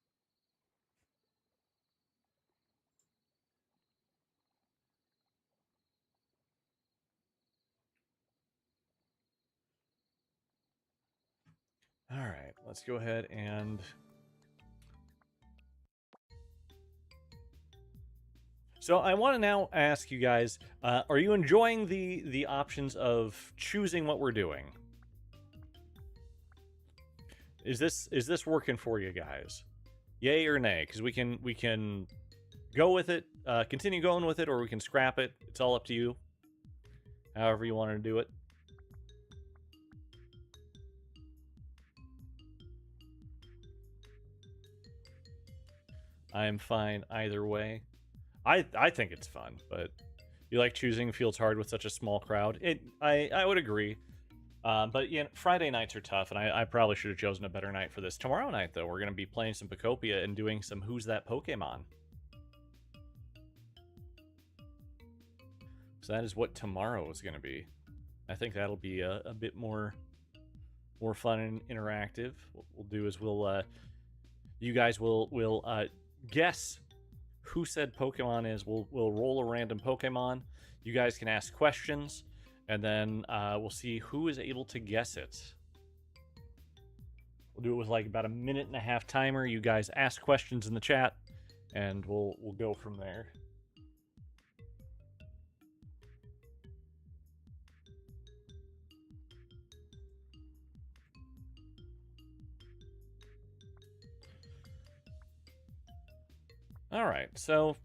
All right, let's go ahead and... So I want to now ask you guys, are you enjoying the options of choosing what we're doing? Is this working for you guys? Yay or nay? Because we can go with it, continue going with it, or we can scrap it. It's all up to you. However you want to do it. I'm fine either way. I think it's fun, but you like choosing Fields Hard with such a small crowd. I would agree. But yeah, Friday nights are tough, and I probably should have chosen a better night for this. Tomorrow night, though, we're going to be playing some Pokopia and doing some Who's That Pokemon. So that is what tomorrow is going to be. I think that'll be a bit more fun and interactive. What we'll do is you guys will guess who said Pokemon is. We'll roll a random Pokemon. You guys can ask questions, and then we'll see who is able to guess it. We'll do it with like about a 1.5-minute timer. You guys ask questions in the chat, and we'll go from there. All right, so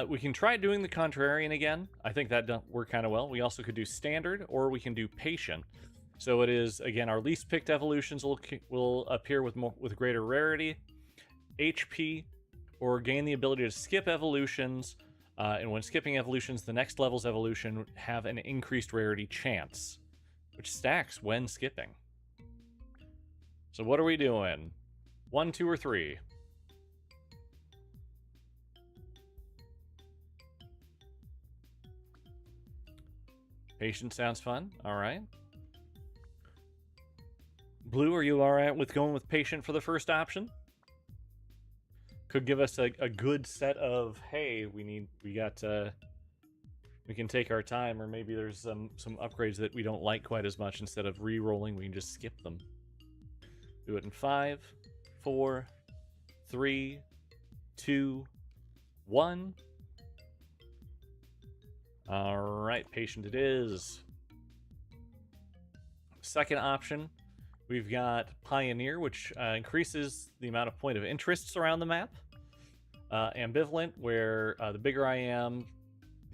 we can try doing the Contrarian again. I think that worked kind of well. We also could do Standard, or we can do Patient. So it is, again, our least picked evolutions will appear with greater rarity, HP, or gain the ability to skip evolutions. And when skipping evolutions, the next level's evolution have an increased rarity chance, which stacks when skipping. So what are we doing? 1, 2, or 3? Patient sounds fun. All right. Blue, are you all right with going with Patient for the first option? Could give us a good set of, hey, we can take our time, or maybe there's some upgrades that we don't like quite as much. Instead of re-rolling, we can just skip them. Do it in 5, 4, 3, 2, 1. All right, Patient it is. Second option, we've got Pioneer, which increases the amount of point of interests around the map. Ambivalent, where the bigger I am,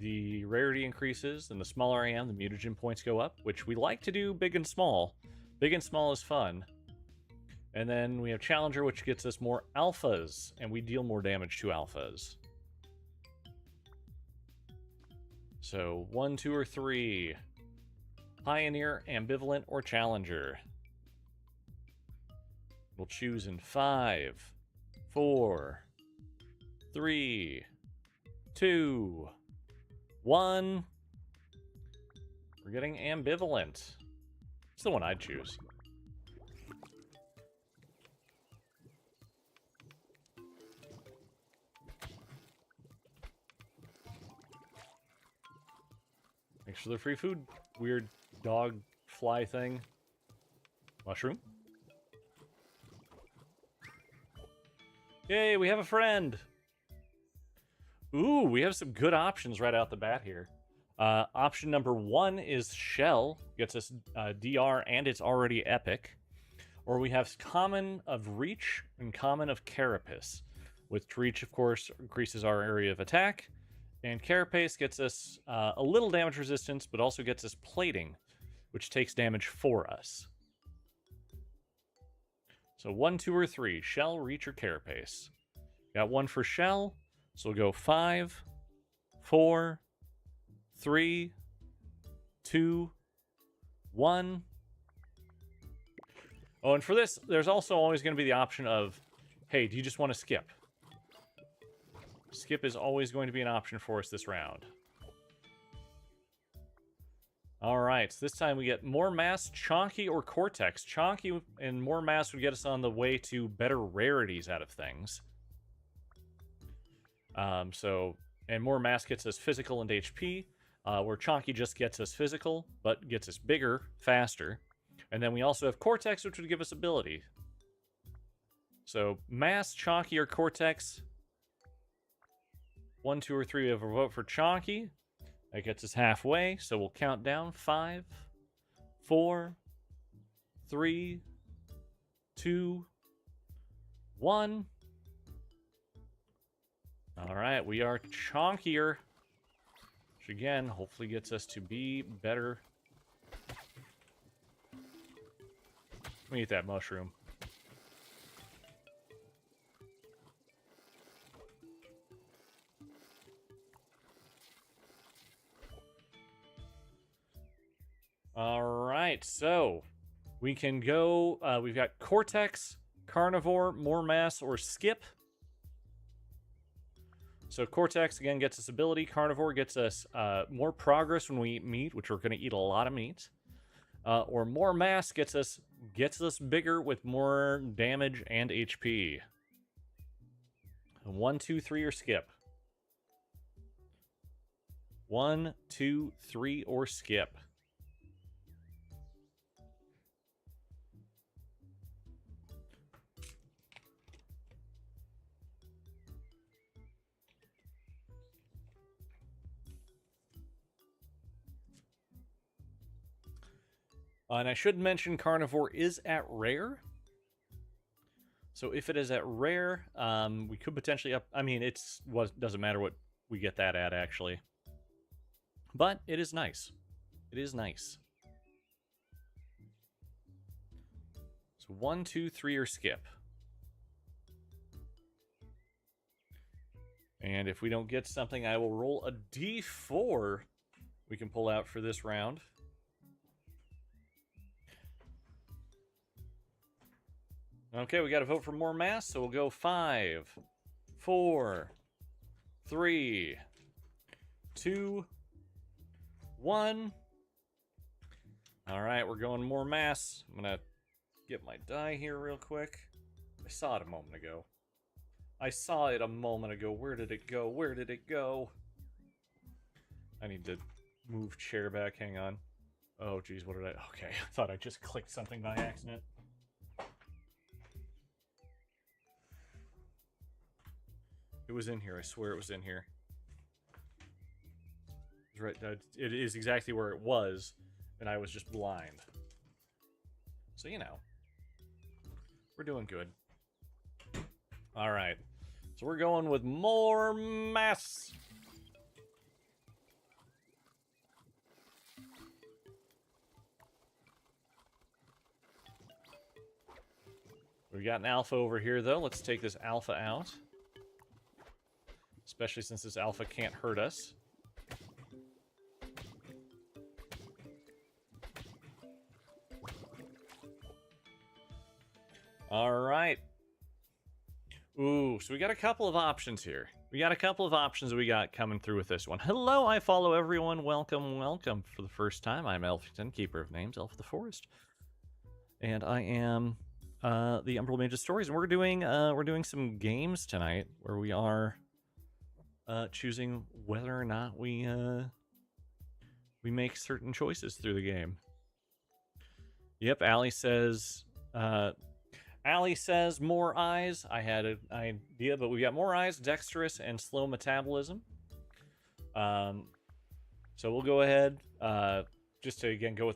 the rarity increases, and the smaller I am, the mutagen points go up, which we like to do big and small. Big and small is fun. And then we have Challenger, which gets us more alphas, and we deal more damage to alphas. So 1, 2, or 3. Pioneer, Ambivalent, or Challenger. We'll choose in 5, 4, 3, 2, 1. We're getting Ambivalent. It's the one I'd choose. Thanks for the free food, weird dog fly thing. Mushroom. Yay, we have a friend. Ooh, we have some good options right out the bat here. Option number 1 is Shell. Gets us DR and it's already epic. Or we have Common of Reach and Common of Carapace. With Reach, of course, increases our area of attack. And Carapace gets us a little damage resistance, but also gets us plating, which takes damage for us. So 1, 2, or 3. Shell, Reach, or Carapace. Got 1 for Shell. So we'll go 5, 4, 3, 2, 1. Oh, and for this, there's also always going to be the option of, hey, do you just want to skip? Skip is always going to be an option for us this round. All right, so this time we get More Mass, Chonky, or Cortex. Chonky and More Mass would get us on the way to better rarities out of things. And More Mass gets us physical and HP, where Chonky just gets us physical, but gets us bigger, faster. And then we also have Cortex, which would give us ability. So, Mass, Chonky, or Cortex. 1, 2, or 3, we have a vote for Chonky. That gets us halfway, so we'll count down. 5, 4, 3, 2, 1. Alright, we are Chonkier. Which again, hopefully gets us to be better. Let me eat that mushroom. Alright, so we can go, we've got Cortex, Carnivore, More Mass, or Skip. So Cortex, again, gets us ability. Carnivore gets us more progress when we eat meat, which we're going to eat a lot of meat. Or More Mass gets us bigger with more damage and HP. 1, 2, 3, or Skip. 1, 2, 3, or Skip. And I should mention Carnivore is at rare. So if it is at rare, we could potentially up... I mean, doesn't matter what we get that at, actually. But it is nice. It is nice. So 1, 2, 3, or Skip. And if we don't get something, I will roll a D4 we can pull out for this round. Okay, we got to vote for More Mass, so we'll go 5, 4, 3, 2, 1. All right, we're going More Mass. I'm going to get my die here real quick. I saw it a moment ago. Where did it go? Where did it go? I need to move chair back. Hang on. Oh, geez, what did I... Okay, I thought I just clicked something by accident. It was in here. I swear it was in here. It was right. It is exactly where it was, and I was just blind. So, you know. We're doing good. All right. So we're going with More Mass. We've got an alpha over here, though. Let's take this alpha out. Especially since this alpha can't hurt us. Alright. Ooh, so we got a couple of options here. We got coming through with this one. Hello, I follow everyone. Welcome, welcome. For the first time, I'm Elfington, Keeper of Names, Elf of the Forest. And I am the Umbral Mage of Stories. And we're doing some games tonight where we are... choosing whether or not we make certain choices through the game. Yep, Allie says more eyes. I had an idea, but we got more eyes, dexterous, and slow metabolism. So we'll go ahead, just to again go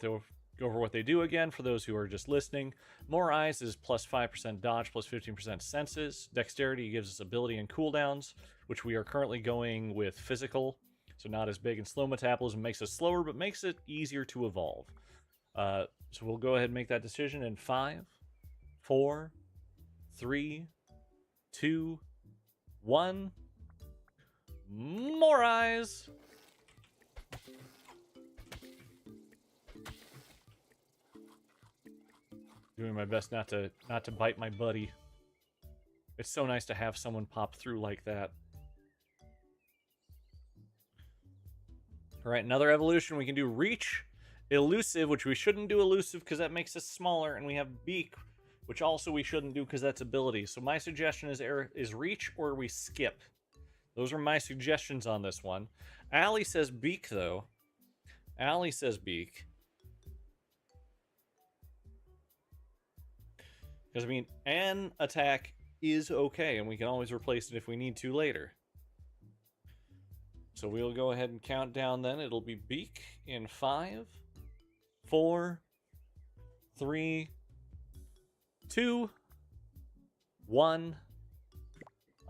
over what they do again for those who are just listening. More eyes is plus 5% dodge, plus 15% senses. Dexterity gives us ability and cooldowns, which we are currently going with physical, so not as big. And slow metabolism makes us slower, but makes it easier to evolve. So we'll go ahead and make that decision in 5, 4, 3, 2, 1. More eyes. Doing my best not to bite my buddy. It's so nice to have someone pop through like that. All right, another evolution. We can do reach, elusive, which we shouldn't do elusive because that makes us smaller, and we have beak, which also we shouldn't do because that's ability. So my suggestion is reach or we skip. Those are my suggestions on this one. Allie says beak, though. Allie says beak. Because, I mean, an attack is okay, and we can always replace it if we need to later. So we'll go ahead and count down then. It'll be beak in 5, 4, 3, 2, 1.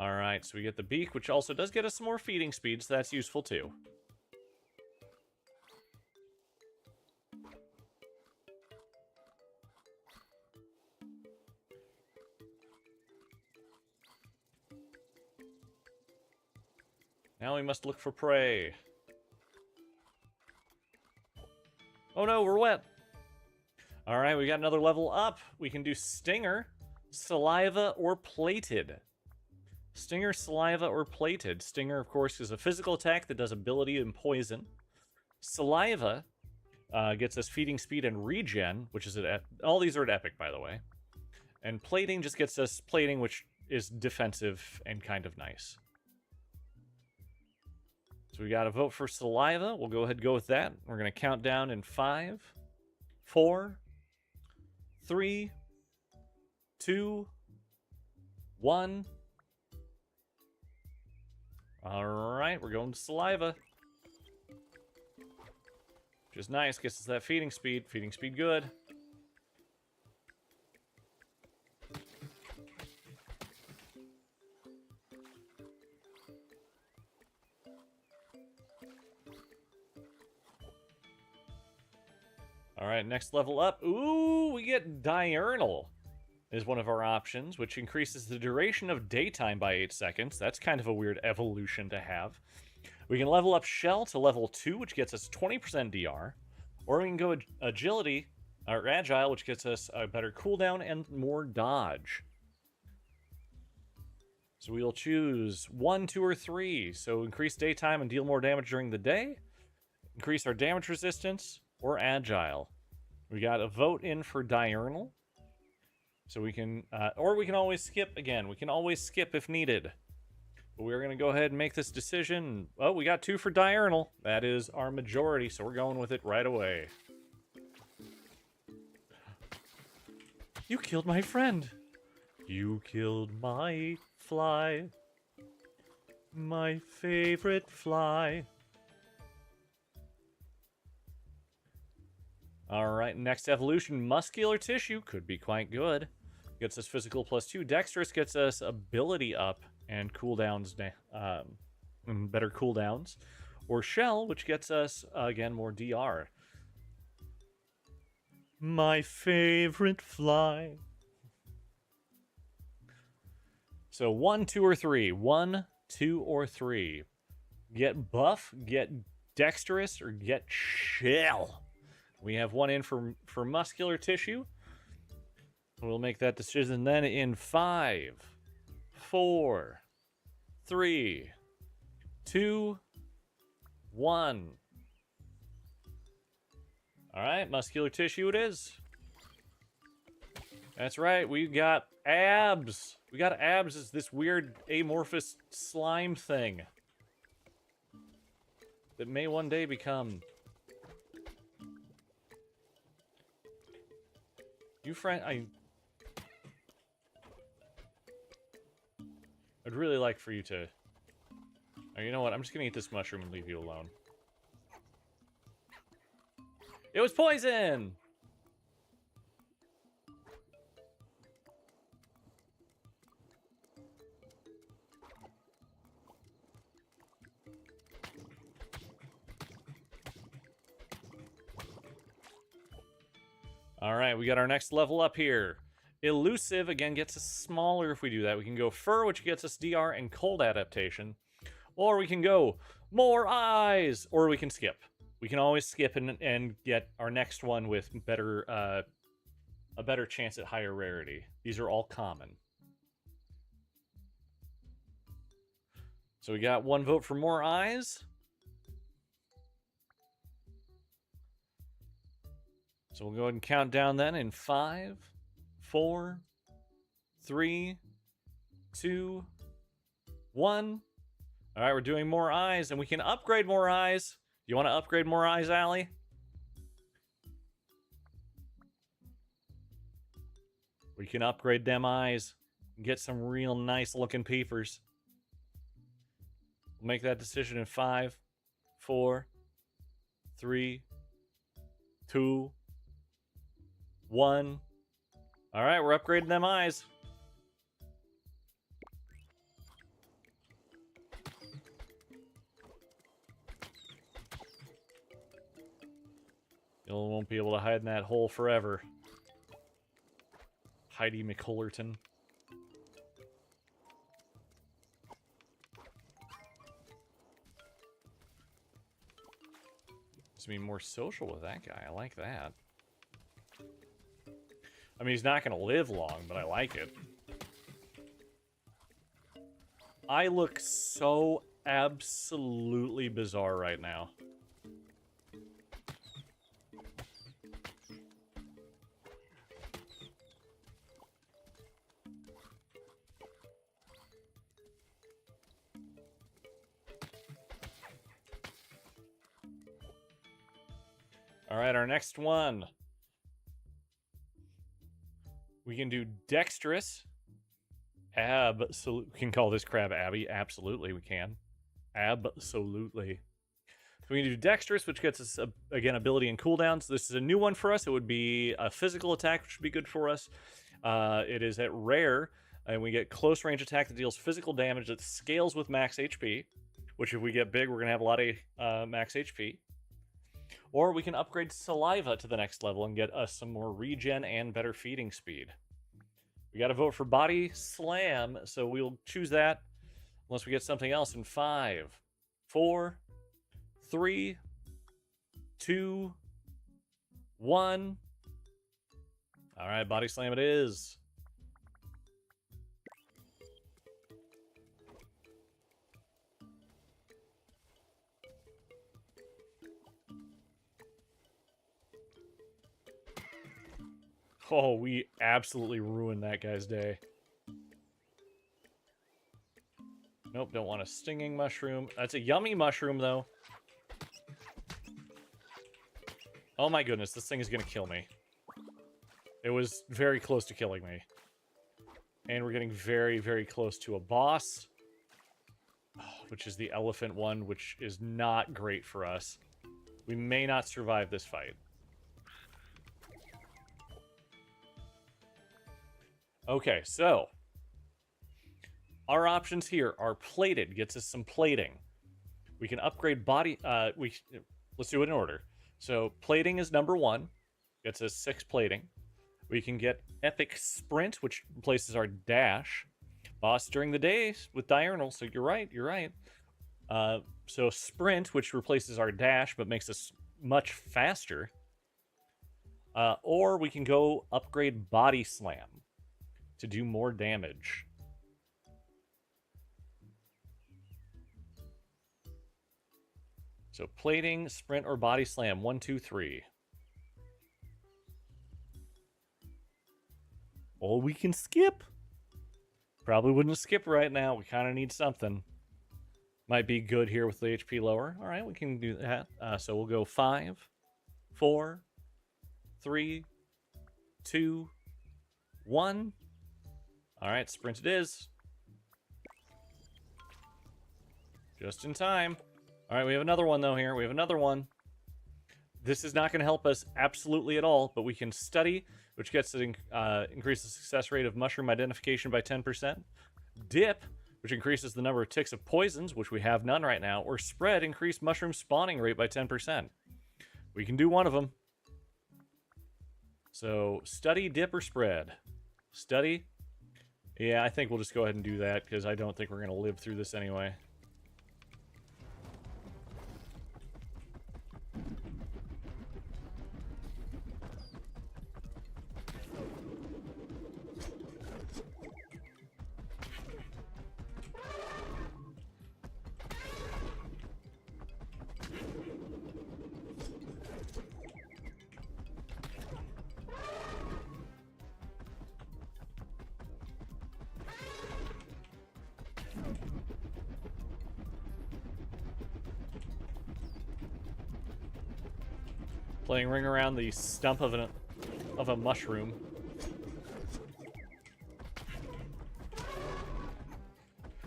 Alright, so we get the beak, which also does get us some more feeding speed, so that's useful too. Now we must look for prey. Oh no, we're wet. Alright, we got another level up. We can do Stinger, Saliva, or Plated. Stinger, Saliva, or Plated. Stinger, of course, is a physical attack that does ability and poison. Saliva gets us feeding speed and regen, which is all these are at epic, by the way. And Plating just gets us plating, which is defensive and kind of nice. So we got to vote for Saliva. We'll go ahead and go with that. We're going to count down in 5, 4, 3, 2, 1. All right, we're going to Saliva. Which is nice, gets us that feeding speed. Feeding speed good. All right, next level up. Ooh, we get Diurnal is one of our options, which increases the duration of daytime by 8 seconds. That's kind of a weird evolution to have. We can level up Shell to level 2, which gets us 20% DR. Or we can go Agility, or Agile, which gets us a better cooldown and more dodge. So we'll choose 1, 2, or 3. So increase daytime and deal more damage during the day. Increase our damage resistance. Or Agile. We got a vote in for Diurnal. So we can, or we can always skip again. We can always skip if needed. But we're going to go ahead and make this decision. Oh, we got 2 for Diurnal. That is our majority, so we're going with it right away. You killed my friend. You killed my fly. My favorite fly. Alright, next evolution, Muscular Tissue, could be quite good. Gets us physical +2. Dexterous gets us ability up and cooldowns, better cooldowns. Or Shell, which gets us, again, more DR. My favorite fly. So 1, 2, or 3. 1, 2, or 3. Get buff, get dexterous, or get Shell. We have 1 in for muscular tissue. We'll make that decision then in 5, 4, 3, 2, 1. All right, muscular tissue it is. That's right, we got abs. We got abs as this weird amorphous slime thing that may one day become You friend, I'd really like for you to... Oh, you know what? I'm just gonna eat this mushroom and leave you alone. It was poison! Alright, we got our next level up here. Elusive, again, gets us smaller if we do that. We can go Fur, which gets us DR and Cold Adaptation. Or we can go More Eyes! Or we can skip. We can always skip and get our next one with better, a better chance at higher rarity. These are all common. So we got 1 vote for More Eyes. So we'll go ahead and count down then in 5, 4, 3, 2, 1. All right, we're doing More Eyes, and we can upgrade More Eyes. You want to upgrade More Eyes, Allie? We can upgrade them eyes and get some real nice looking peepers. We'll make that decision in 5, 4, 3, 2, 1. All right, we're upgrading them eyes. You won't be able to hide in that hole forever. Heidi McCullerton. Just be more social with that guy. I like that. I mean, he's not going to live long, but I like it. I look so absolutely bizarre right now. All right, our next one. We can do Dexterous. Absolutely. We can call this crab Abby. Absolutely, we can. Absolutely. So we can do Dexterous, which gets us, again, ability and cooldowns. This is a new one for us. It would be a physical attack, which would be good for us. It is at rare, and we get close range attack that deals physical damage that scales with max HP, which if we get big, we're going to have a lot of max HP. Or we can upgrade Saliva to the next level and get us some more regen and better feeding speed. We got to vote for Body Slam, so we'll choose that unless we get something else in 5, 4, 3, 2, 1. All right, Body Slam it is. Oh, we absolutely ruined that guy's day. Nope, don't want a stinging mushroom. That's a yummy mushroom, though. Oh my goodness, this thing is going to kill me. It was very close to killing me. And we're getting very, very close to a boss. Which is the elephant one, which is not great for us. We may not survive this fight. Okay, so our options here are plated, gets us some plating. We can upgrade body. Let's do it in order. So plating is number 1, gets us 6 plating. We can get epic sprint, which replaces our dash. Boss during the day with diurnal. So you're right. You're right. So sprint, which replaces our dash but makes us much faster. Or we can go upgrade body slam to do more damage. So plating, sprint, or body slam. 1, 2, 3. Or we can skip. Probably wouldn't skip right now. We kind of need something. Might be good here with the HP lower. All right, we can do that. So we'll go 5, 4, 3, 2, 1. All right, sprint it is. Just in time. All right, we have another one, though, here. We have another one. This is not going to help us absolutely at all, but we can study, which gets to increase the success rate of mushroom identification by 10%. Dip, which increases the number of ticks of poisons, which we have none right now. Or spread, increase mushroom spawning rate by 10%. We can do one of them. So, study, dip, or spread. Study. Yeah, I think we'll just go ahead and do that, because I don't think we're going to live through this anyway. Playing ring around the stump of a mushroom.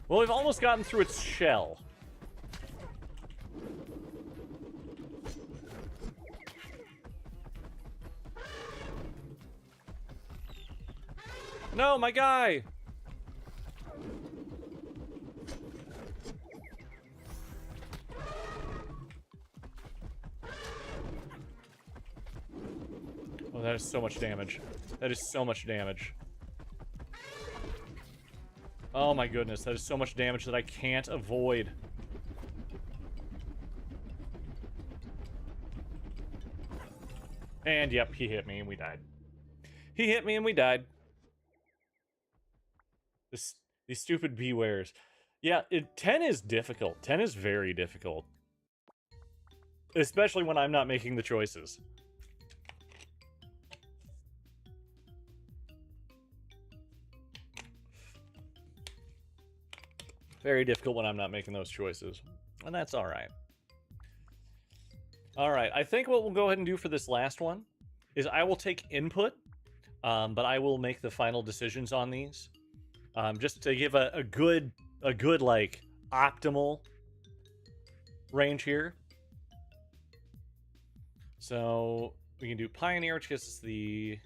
Well, we've almost gotten through its shell. No, my guy! Oh, that is so much damage. That is so much damage. Oh my goodness, that is so much damage that I can't avoid. And yep, he hit me and we died. He hit me and we died. These stupid bewares. Yeah, 10 is difficult. 10 is very difficult. Especially when I'm not making the choices. Very difficult when I'm not making those choices. And that's alright. Alright, I think what we'll go ahead and do for this last one is I will take input, but I will make the final decisions on these. Just to give a good, like, optimal range here. So, we can do Pioneer, which gets us the...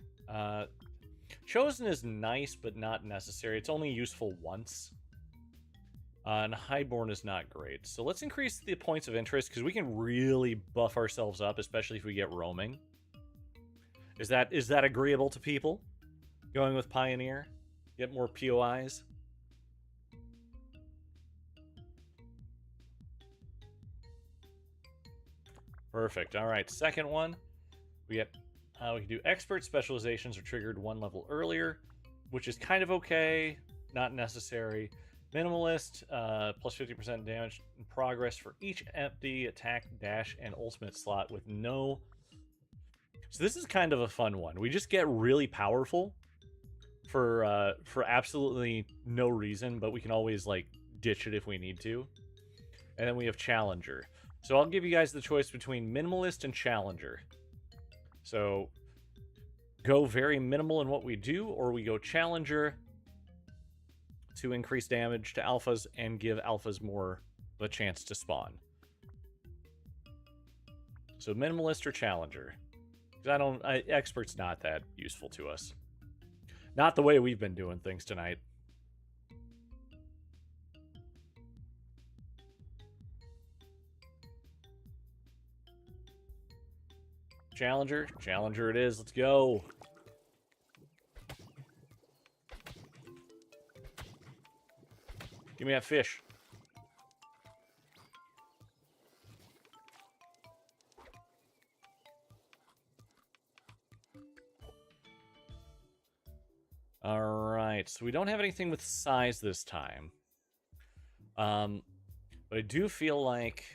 Chosen is nice, but not necessary. It's only useful once. And Highborn is not great. So let's increase the points of interest, because we can really buff ourselves up, especially if we get roaming. Is that agreeable to people? Going with Pioneer? Get more POIs? Perfect. Alright, second one. We can do Expert specializations are triggered one level earlier, which is kind of okay, not necessary. Minimalist, plus 50% damage in progress for each empty attack, dash, and ultimate slot with no... So this is kind of a fun one. We just get really powerful for absolutely no reason, but we can always, like, ditch it if we need to. And then we have Challenger. So I'll give you guys the choice between Minimalist and Challenger. So, go very minimal in what we do, or we go Challenger to increase damage to alphas and give alphas more of a chance to spawn. So Minimalist or Challenger. Because Expert's not that useful to us. Not the way we've been doing things tonight. Challenger. Challenger it is. Let's go. Give me that fish. Alright, so we don't have anything with size this time. But I do feel like...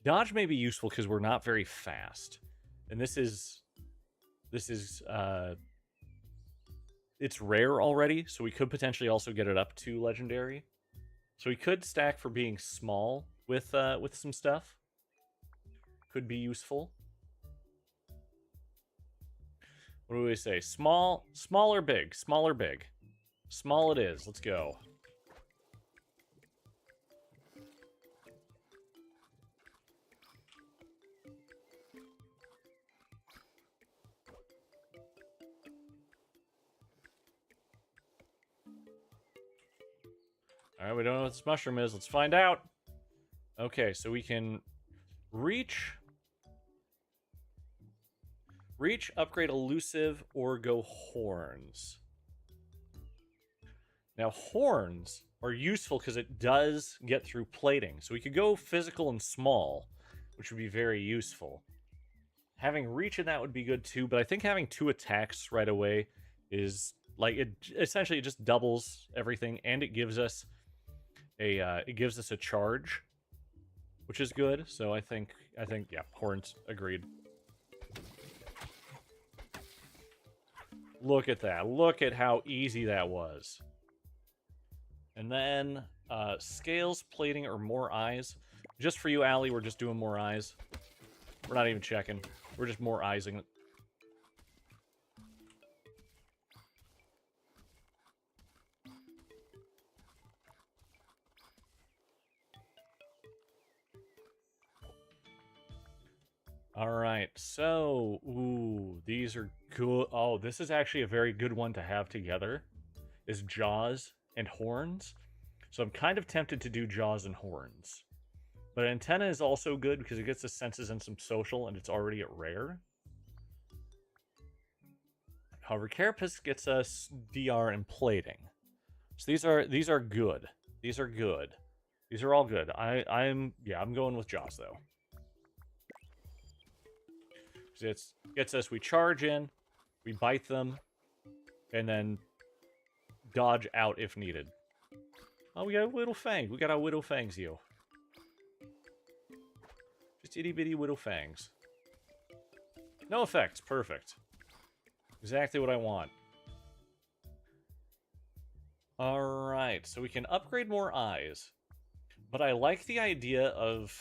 Dodge may be useful because we're not very fast. And this is... It's rare already, so we could potentially also get it up to legendary. So we could stack for being small with some stuff. Could be useful. What do we say? Small or big? Small or big? Small it is. Let's go. Alright, we don't know what this mushroom is. Let's find out. Okay, so we can reach, upgrade elusive, or go horns. Now, horns are useful because it does get through plating. So we could go physical and small, which would be very useful. Having reach in that would be good too, but I think having 2 attacks right away is, like, it essentially just doubles everything, and it gives us a charge, which is good. So I think yeah, horns, agreed. Look at that. Look at how easy that was. And then scales, plating, or more eyes. Just for you, Allie, we're just doing more eyes. We're not even checking. We're just more eyesing it. Alright, so, ooh, these are good. Oh, this is actually a very good one to have together, is Jaws and Horns. So I'm kind of tempted to do Jaws and Horns. But Antenna is also good because it gets the senses and some social, and it's already at rare. However, Carapace gets us DR and plating. So these are good. These are good. These are all good. I'm going with Jaws though. It gets us, we charge in, we bite them, and then dodge out if needed. Oh, we got a Whittle Fang. We got our Whittle Fangs, yo. Just itty bitty Whittle Fangs. No effects. Perfect. Exactly what I want. Alright, so we can upgrade more eyes. But I like the idea of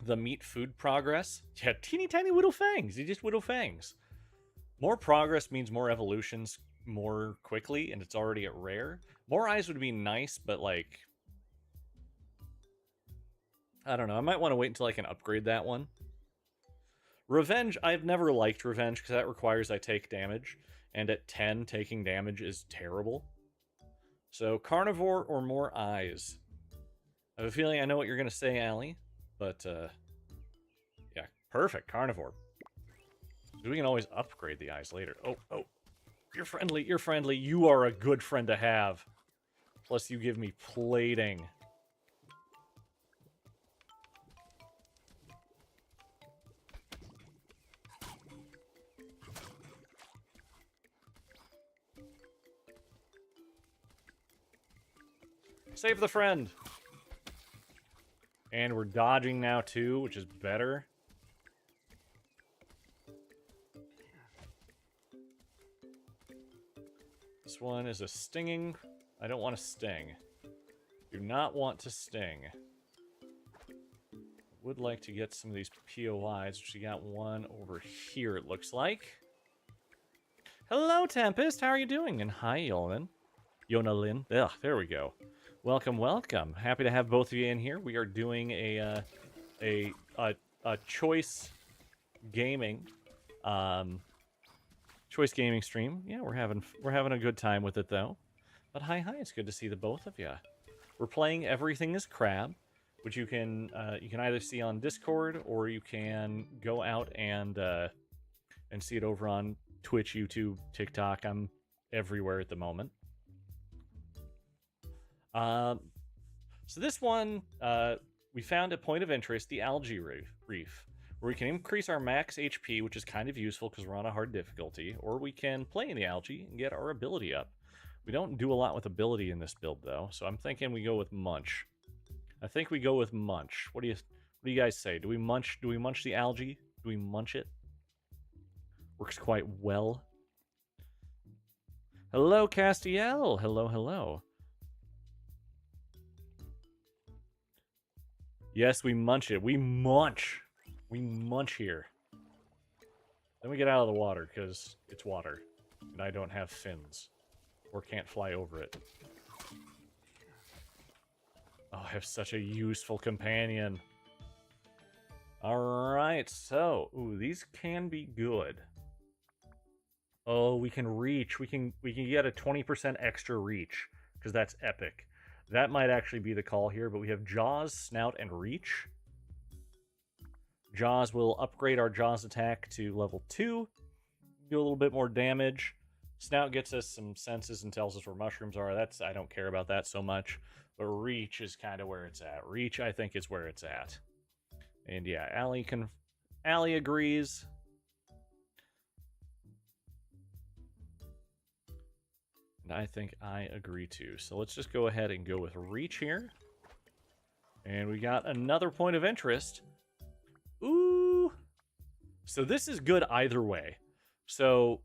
the meat food progress. Yeah, teeny tiny Whittle Fangs. You just Whittle Fangs. More progress means more evolutions more quickly, and it's already at rare. More eyes would be nice, but like, I don't know. I might want to wait until I can upgrade that one. Revenge, I've never liked Revenge because that requires I take damage, and at 10, taking damage is terrible. So Carnivore or more eyes. I have a feeling I know what you're going to say, Allie. But, yeah, perfect, Carnivore. We can always upgrade the eyes later. Oh, you're friendly, you are a good friend to have. Plus, you give me plating. Save the friend! And we're dodging now, too, which is better. This one is a stinging. I don't want to sting. Do not want to sting. Would like to get some of these POIs, which we got one over here, it looks like. Hello, Tempest. How are you doing? And hi, Yonan. Yonalyn. Ugh, there we go. Welcome, welcome. Happy to have both of you in here. We are doing a choice gaming, choice gaming stream. Yeah, we're having a good time with it though. But hi, it's good to see the both of you. We're playing Everything is Crab, which you can either see on Discord or you can go out and see it over on Twitch, YouTube, TikTok. I'm everywhere at the moment. So this one, we found a point of interest, the Algae Reef, where we can increase our max HP, which is kind of useful because we're on a hard difficulty, or we can play in the algae and get our ability up. We don't do a lot with ability in this build, though, so I'm thinking we go with Munch. I think we go with Munch. What do you guys say? Do we munch the algae? Do we munch it? Works quite well. Hello, Castiel. Hello. Yes, we munch it. We munch here. Then we get out of the water, because it's water. And I don't have fins. Or can't fly over it. Oh, I have such a useful companion. Alright, so... Ooh, these can be good. Oh, we can reach. We can get a 20% extra reach, because that's epic. That might actually be the call here, but we have Jaws, Snout, and Reach. Jaws will upgrade our Jaws attack to level 2. Do a little bit more damage. Snout gets us some senses and tells us where mushrooms are. I don't care about that so much. But Reach is kind of where it's at. Reach, I think, is where it's at. And yeah, Allie agrees. And I think I agree too. So let's just go ahead and go with Reach here. And we got another point of interest. Ooh. So this is good either way. So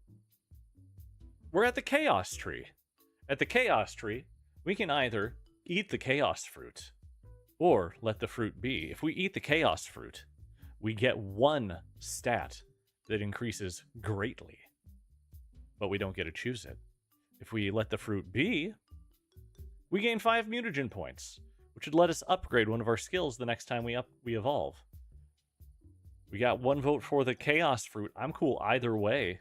we're at the Chaos Tree. At the Chaos Tree, we can either eat the Chaos Fruit or let the fruit be. If we eat the Chaos Fruit, we get 1 stat that increases greatly, but we don't get to choose it. If we let the fruit be, we gain 5 mutagen points, which would let us upgrade one of our skills the next time we evolve. We got 1 vote for the Chaos Fruit. I'm cool either way.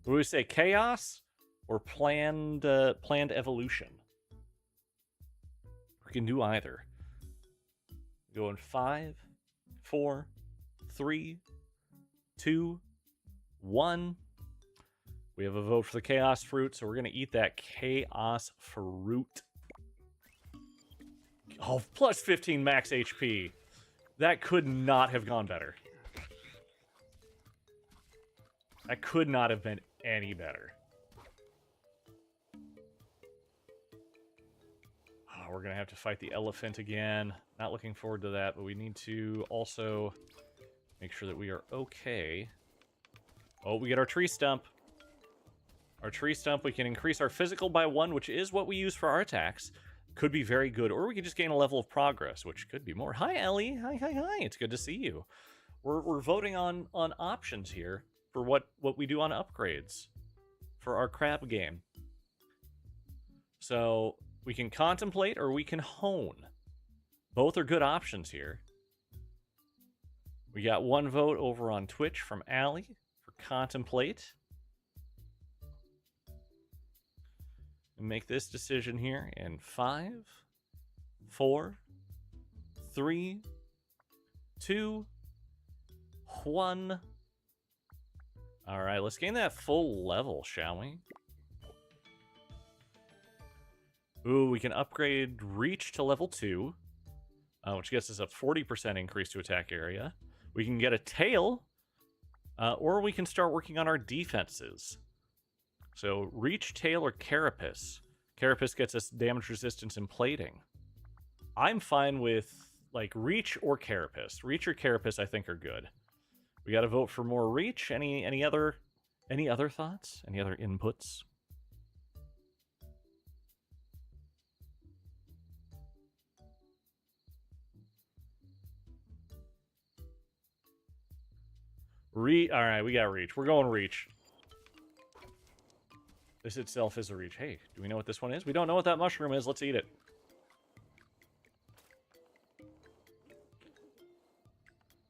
What do we say, Chaos or planned evolution? We can do either. Go in 5, 4, 3, 2, 1. We have a vote for the Chaos Fruit, so we're going to eat that Chaos Fruit. Oh, plus 15 max HP. That could not have gone better. That could not have been any better. Oh, we're going to have to fight the elephant again. Not looking forward to that, but we need to also make sure that we are okay. Oh, we get our tree stump. Our tree stump, we can increase our physical by 1, which is what we use for our attacks. Could be very good, or we could just gain a level of progress, which could be more. Hi, Ellie. Hi. It's good to see you. We're voting on options here for what we do on upgrades for our crab game. So we can contemplate or we can hone. Both are good options here. We got 1 vote over on Twitch from Allie for contemplate. And make this decision here in 5, 4, 3, 2, 1. All right, let's gain that full level, shall we? Ooh, we can upgrade Reach to level 2, which gets us a 40% increase to attack area. We can get a Tail, or we can start working on our defenses. So, Reach, Tail, or Carapace. Carapace gets us damage resistance and plating. I'm fine with, like, Reach or Carapace. Reach or Carapace, I think, are good. We got to vote for more Reach. Any other thoughts? Any other inputs? All right, we got Reach. We're going Reach. This itself is a Reach. Hey, do we know what this one is? We don't know what that mushroom is. Let's eat it.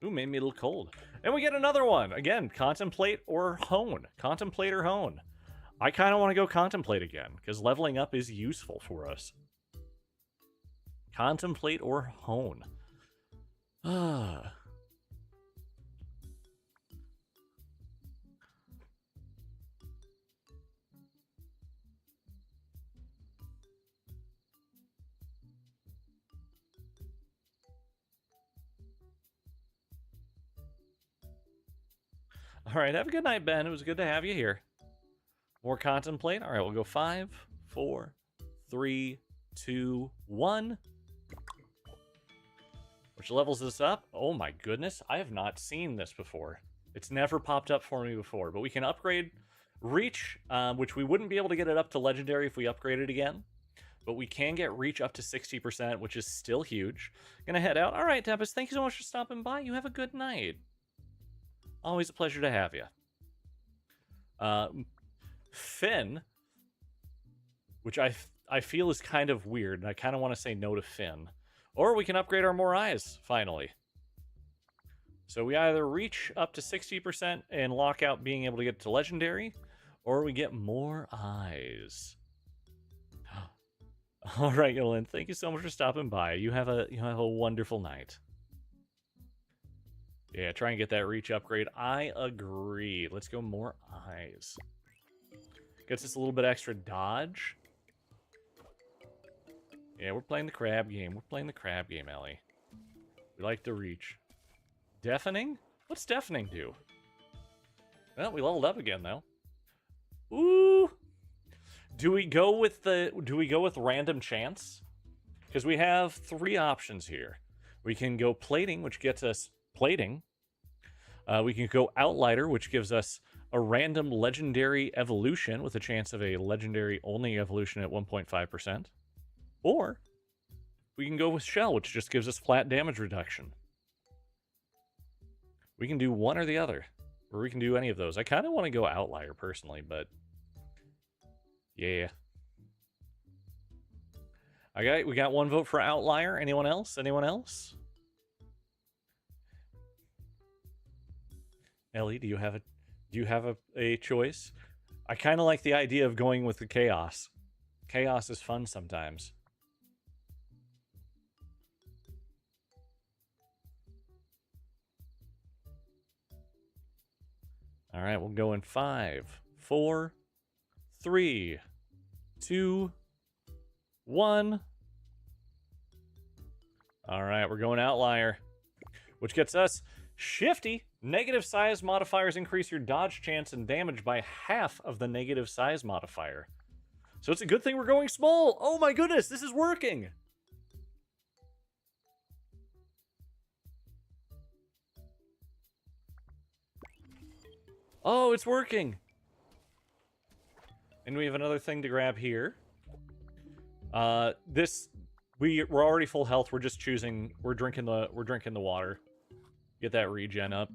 Ooh, made me a little cold. And we get another one. Again, contemplate or hone. Contemplate or hone. I kind of want to go contemplate again, because leveling up is useful for us. Contemplate or hone. Ah. All right, have a good night, Ben. It was good to have you here. More contemplate. All right, we'll go 5, 4, 3, 2, 1. Which levels this up? Oh my goodness, I have not seen this before. It's never popped up for me before, but we can upgrade Reach, which we wouldn't be able to get it up to Legendary if we upgrade it again. But we can get Reach up to 60%, which is still huge. Gonna head out. All right, Tempest, thank you so much for stopping by. You have a good night. Always a pleasure to have you. Finn, which I feel is kind of weird, and I kind of want to say no to Finn. Or we can upgrade our more eyes, finally. So we either reach up to 60% and lock out being able to get to Legendary, or we get more eyes. All right, Yolan, thank you so much for stopping by. You have a wonderful night. Yeah, try and get that reach upgrade. I agree. Let's go more eyes. Gets us a little bit extra dodge. Yeah, we're playing the crab game. We're playing the crab game, Ellie. We like the reach. Deafening? What's deafening do? Well, we leveled up again, though. Ooh! Do we go with random chance? Because we have 3 options here. We can go plating, which gets us plating. We can go outlighter, which gives us a random legendary evolution with a chance of a legendary only evolution at 1.5%. Or we can go with shell, which just gives us flat damage reduction. We can do one or the other, or we can do any of those. I kind of want to go outlier personally, but yeah. We got 1 vote for outlier. Anyone else? Anyone else? Ellie, do you have a choice? I kind of like the idea of going with the chaos. Chaos is fun sometimes. All right, we'll go in 5, 4, 3, 2, 1. All right, we're going outlier, which gets us Shifty. Negative size modifiers increase your dodge chance and damage by half of the negative size modifier. So it's a good thing we're going small. Oh my goodness, this is working. Oh, it's working. And we have another thing to grab here. We're already full health. We're just choosing. We're drinking the water. Get that regen up.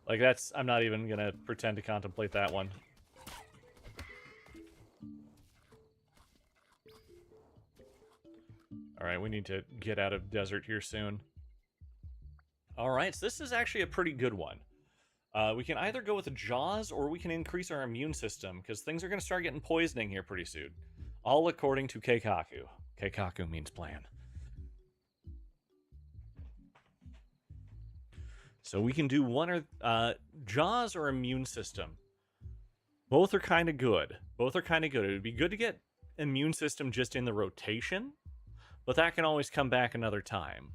Like I'm not even gonna pretend to contemplate that one. All right, we need to get out of desert here soon. All right, so this is actually a pretty good one. We can either go with Jaws or we can increase our immune system because things are going to start getting poisoning here pretty soon. All according to Keikaku. Keikaku means plan. So we can do one or Jaws or immune system. Both are kind of good. Both are kind of good. It would be good to get immune system just in the rotation, but that can always come back another time.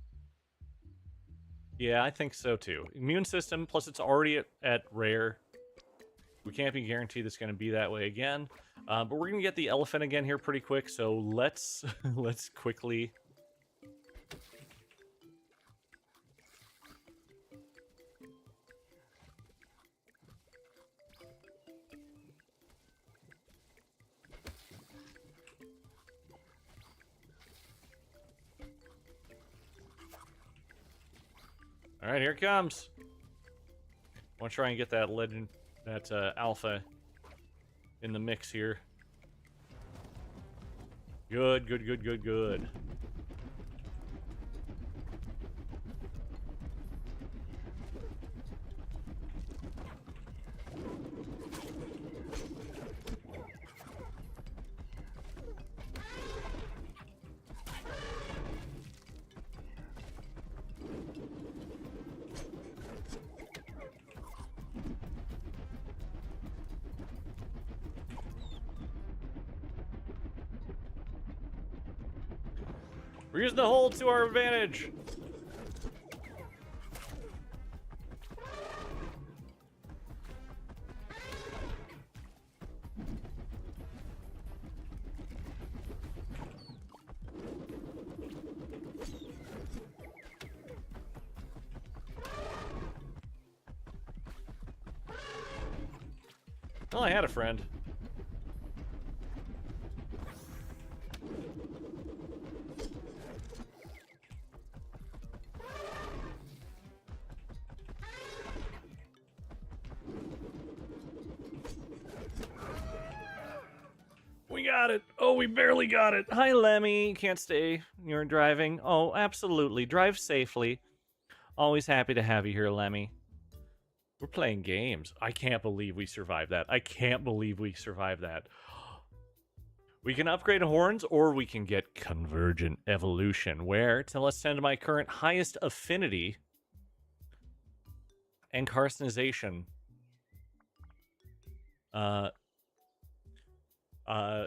Yeah, I think so too. Immune system, plus it's already at rare. We can't be guaranteed it's going to be that way again. But we're going to get the elephant again here pretty quick, so let's quickly... All right, here it comes. I want to try and get that alpha in the mix here. Good, good, good, good, good. We're using the hold to our advantage. Well, I had a friend. got it. Oh, we barely got it. Hi, Lemmy. Can't stay. You're driving. Oh, absolutely. Drive safely. Always happy to have you here, Lemmy. We're playing games. I can't believe we survived that. I can't believe we survived that. We can upgrade horns, or we can get Convergent Evolution, where, to let's send my current highest affinity and carcinization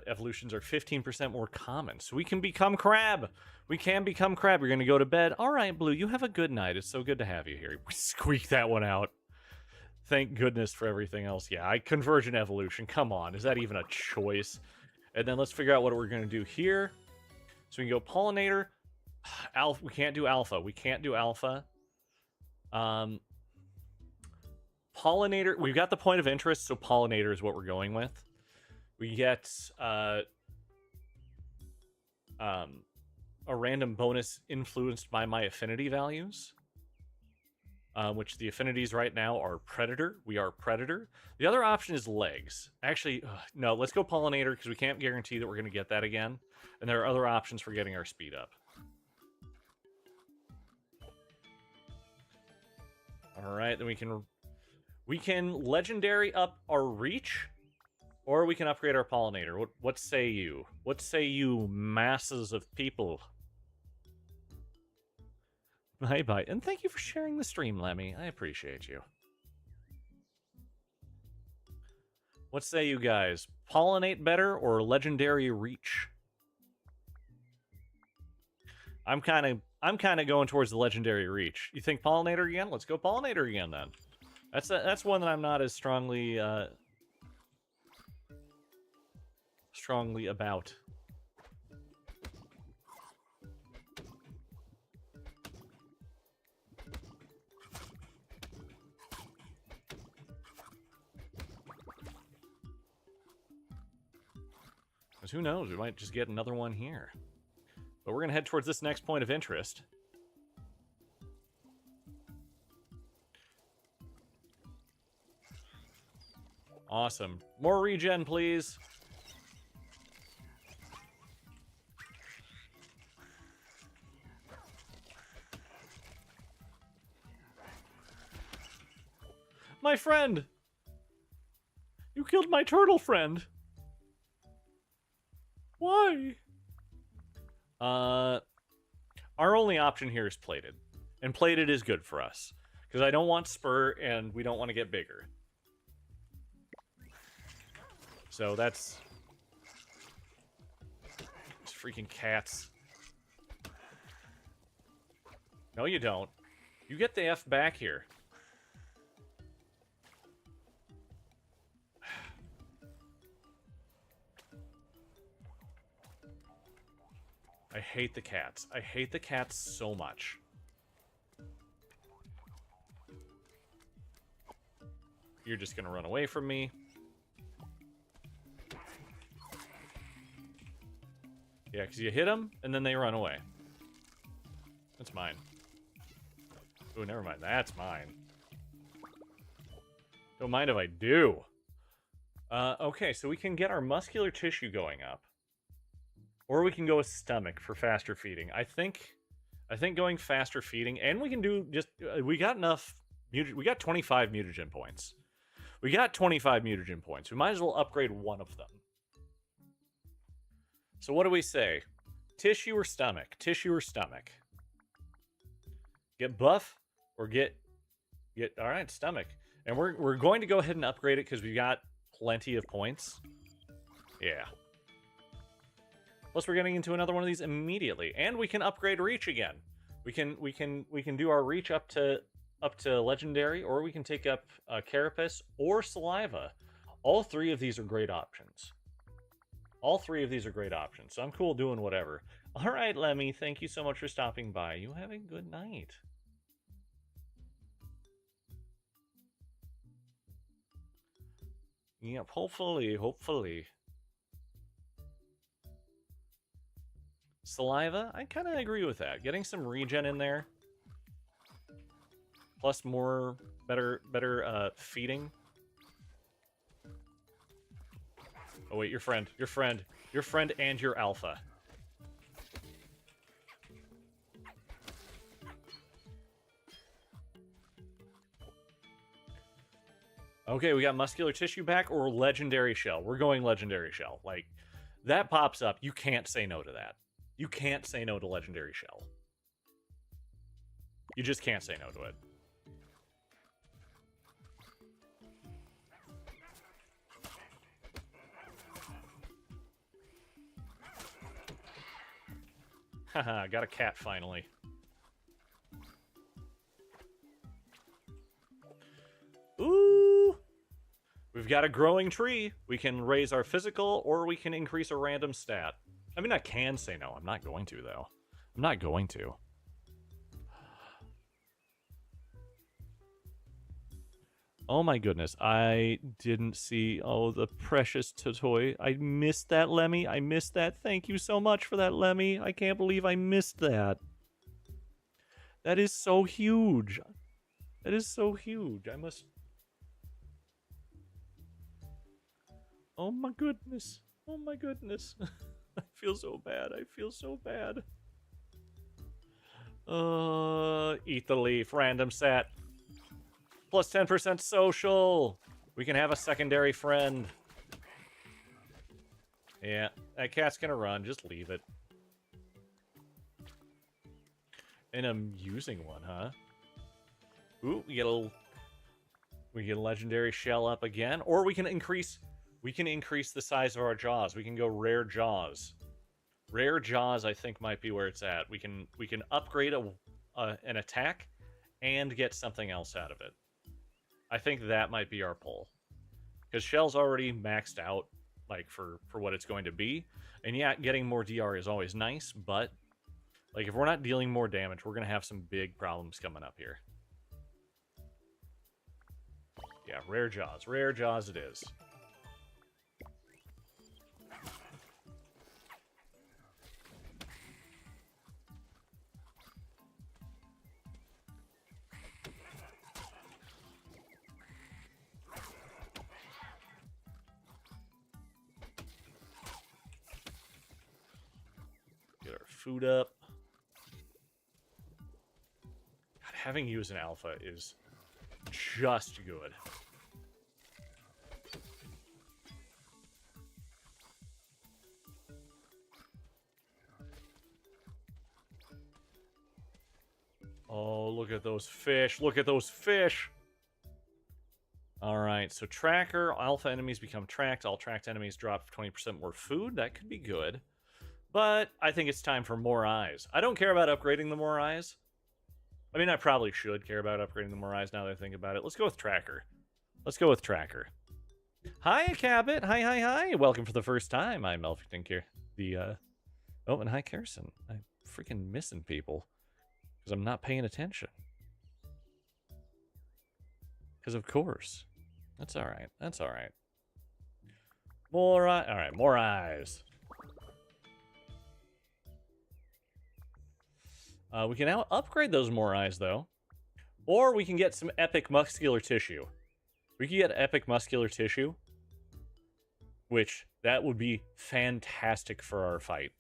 evolutions are 15% more common. So we can become Crab. We can become Crab. You're going to go to bed. All right, Blue, you have a good night. It's so good to have you here. We squeaked that one out. Thank goodness for everything else. Yeah, Convergent Evolution. Come on. Is that even a choice? And then let's figure out what we're going to do here. So we can go Pollinator. Alpha. We can't do Alpha. We can't do Alpha. Pollinator. We've got the point of interest, so Pollinator is what we're going with. We get a random bonus influenced by my affinity values. Which the affinities right now are Predator. We are Predator. The other option is Legs. Actually, no, let's go Pollinator because we can't guarantee that we're going to get that again. And there are other options for getting our speed up. All right, then we can Legendary up our Reach, or we can upgrade our Pollinator. What say you? What say you, masses of people? Bye-bye. And thank you for sharing the stream, Lemmy. I appreciate you. What say you guys? Pollinate better or Legendary Reach? I'm kind of going towards the Legendary Reach. You think Pollinator again? Let's go Pollinator again then. That's one that I'm not as strongly about. Because who knows, we might just get another one here. But we're going to head towards this next point of interest. Awesome. More regen, please. My friend! You killed my turtle friend! Why? Our only option here is plated. And plated is good for us. Because I don't want spur, and we don't want to get bigger. So that's... These freaking cats. No, you don't. You get the F back here. I hate the cats. I hate the cats so much. You're just gonna run away from me. Yeah, because you hit them, and then they run away. That's mine. Oh, never mind. That's mine. Don't mind if I do. Okay, so we can get our muscular tissue going up. Or we can go with stomach for faster feeding. I think going faster feeding, and we can do just... we got enough... We got 25 mutagen points. We got 25 mutagen points. We might as well upgrade one of them. So what do we say? Tissue or stomach? Tissue or stomach? Get buff or get... All right, stomach. And we're going to go ahead and upgrade it because we got plenty of points. Yeah. Plus, we're getting into another one of these immediately, and we can upgrade reach again. We can do our reach up to legendary, or we can take up carapace or saliva. All three of these are great options. All three of these are great options, so I'm cool doing whatever. All right, Lemmy, thank you so much for stopping by. You have a good night. Yep, hopefully. Saliva, I kind of agree with that. Getting some regen in there, plus better feeding. Oh wait, your friend and your alpha. Okay, we got muscular tissue back or legendary shell. We're going legendary shell. Like, that pops up. You can't say no to that. You can't say no to legendary shell. You just can't say no to it. Haha, got a cat finally. Ooh! We've got a growing tree. We can raise our physical, or we can increase a random stat. I mean, I can say no. I'm not going to, though. I'm not going to. Oh my goodness, I didn't see, oh, the precious Totoy. I missed that, Lemmy. I missed that. Thank you so much for that, Lemmy. I can't believe I missed that. That is so huge. That is so huge. I must... Oh my goodness. Oh my goodness. I feel so bad. I feel so bad. Eat the leaf. Random set. Plus 10% social. We can have a secondary friend. Yeah, that cat's gonna run. Just leave it. An amusing one, huh? Ooh, we get a legendary shell up again, or we can increase the size of our jaws. We can go rare jaws. Rare jaws, I think, might be where it's at. We can upgrade an attack and get something else out of it. I think that might be our pull. Because Shell's already maxed out, like, for what it's going to be. And yeah, getting more DR is always nice, but, like, if we're not dealing more damage, we're going to have some big problems coming up here. Yeah, rare jaws. Rare jaws it is. Get our food up. God, having you as an alpha is just good. Oh, look at those fish. Look at those fish. Alright, so tracker. Alpha enemies become tracked. All tracked enemies drop 20% more food. That could be good. But I think it's time for more eyes. I don't care about upgrading the more eyes. I mean, I probably should care about upgrading the more eyes now that I think about it. Let's go with tracker. Let's go with tracker. Hi, Cabot. Hi, hi, hi. Welcome for the first time. I'm Elfie here. Oh, and hi, Kerrison. I'm freaking missing people. Because I'm not paying attention. Because of course. That's alright. That's alright. More eyes. Alright, more eyes. We can now upgrade those more eyes, though. Or we can get some epic muscular tissue. We can get epic muscular tissue. Which, that would be fantastic for our fight.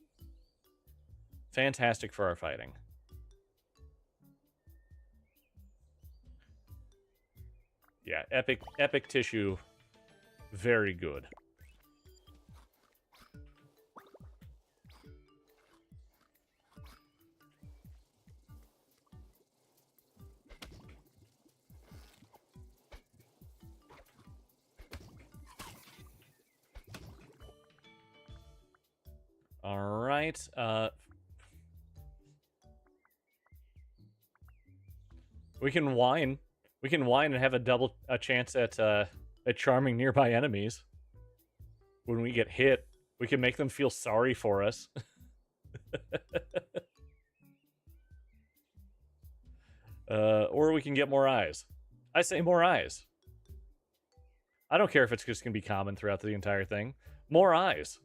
Fantastic for our fighting. Yeah, epic tissue, very good. All right, we can whine. We can whine and have a chance at charming nearby enemies. When we get hit, we can make them feel sorry for us. Or we can get more eyes. I say more eyes. I don't care if it's just going to be common throughout the entire thing. More eyes.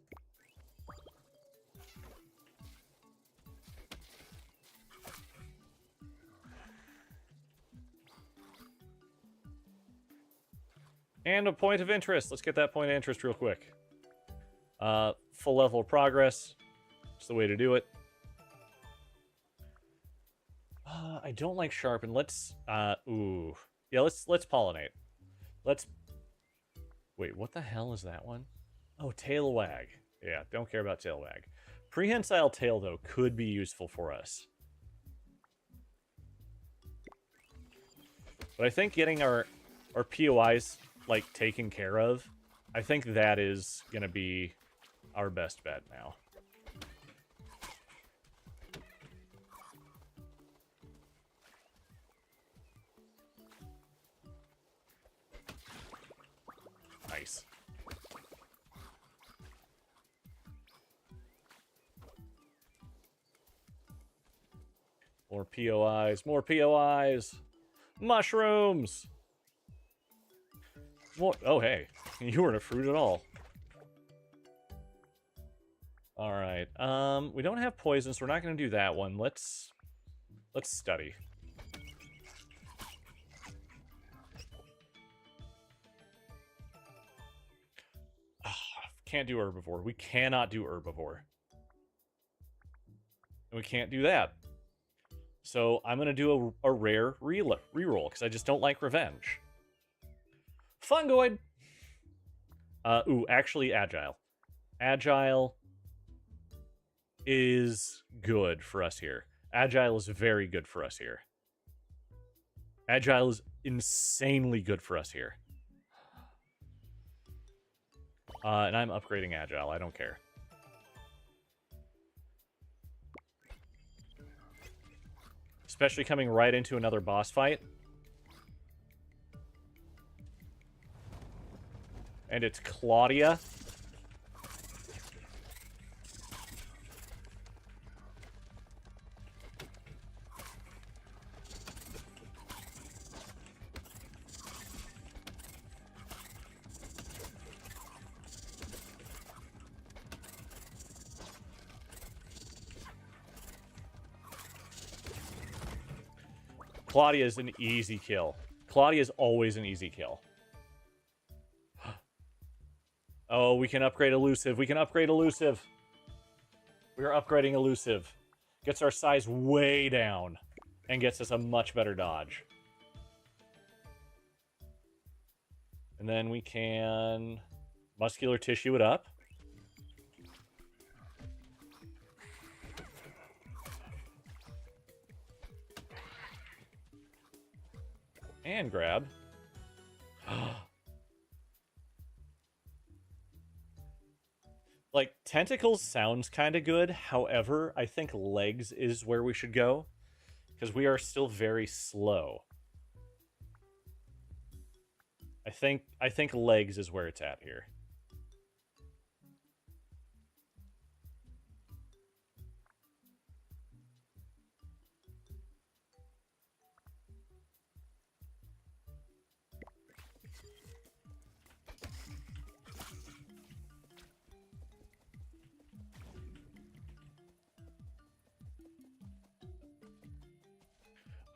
And a point of interest. Let's get that point of interest real quick. Full level of progress. It's the way to do it. I don't like sharpen. Let's ooh. Yeah, let's pollinate. Let's wait, what the hell is that one? Oh, tail wag. Yeah, don't care about tail wag. Prehensile tail though could be useful for us. But I think getting our POIs like taken care of, I think that is gonna be our best bet now. Nice. More POIs, more POIs! Mushrooms! What? Oh, hey. You weren't a fruit at all. Alright. We don't have poison, so we're not going to do that one. Let's study. Can't do herbivore. We cannot do herbivore. And we can't do that. So I'm going to do a rare reroll, because I just don't like revenge. Fungoid! Ooh, actually Agile. Agile is good for us here. Agile is very good for us here. Agile is insanely good for us here. And I'm upgrading Agile. I don't care. Especially coming right into another boss fight. And it's Claudia. Claudia is an easy kill. Claudia is always an easy kill. Oh, we can upgrade Elusive. We can upgrade Elusive. We are upgrading Elusive. Gets our size way down. And gets us a much better dodge. And then we can muscular tissue it up. And grab. Like, tentacles sounds kind of good. However, I think legs is where we should go. Because we are still very slow. I think legs is where it's at here.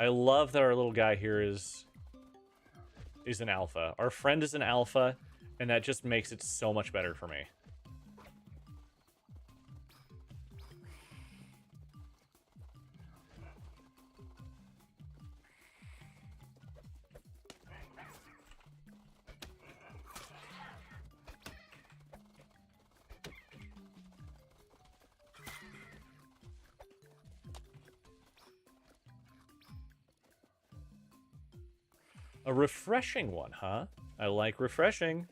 I love that our little guy here is an alpha. Our friend is an alpha, and that just makes it so much better for me. A refreshing one, huh? I like refreshing.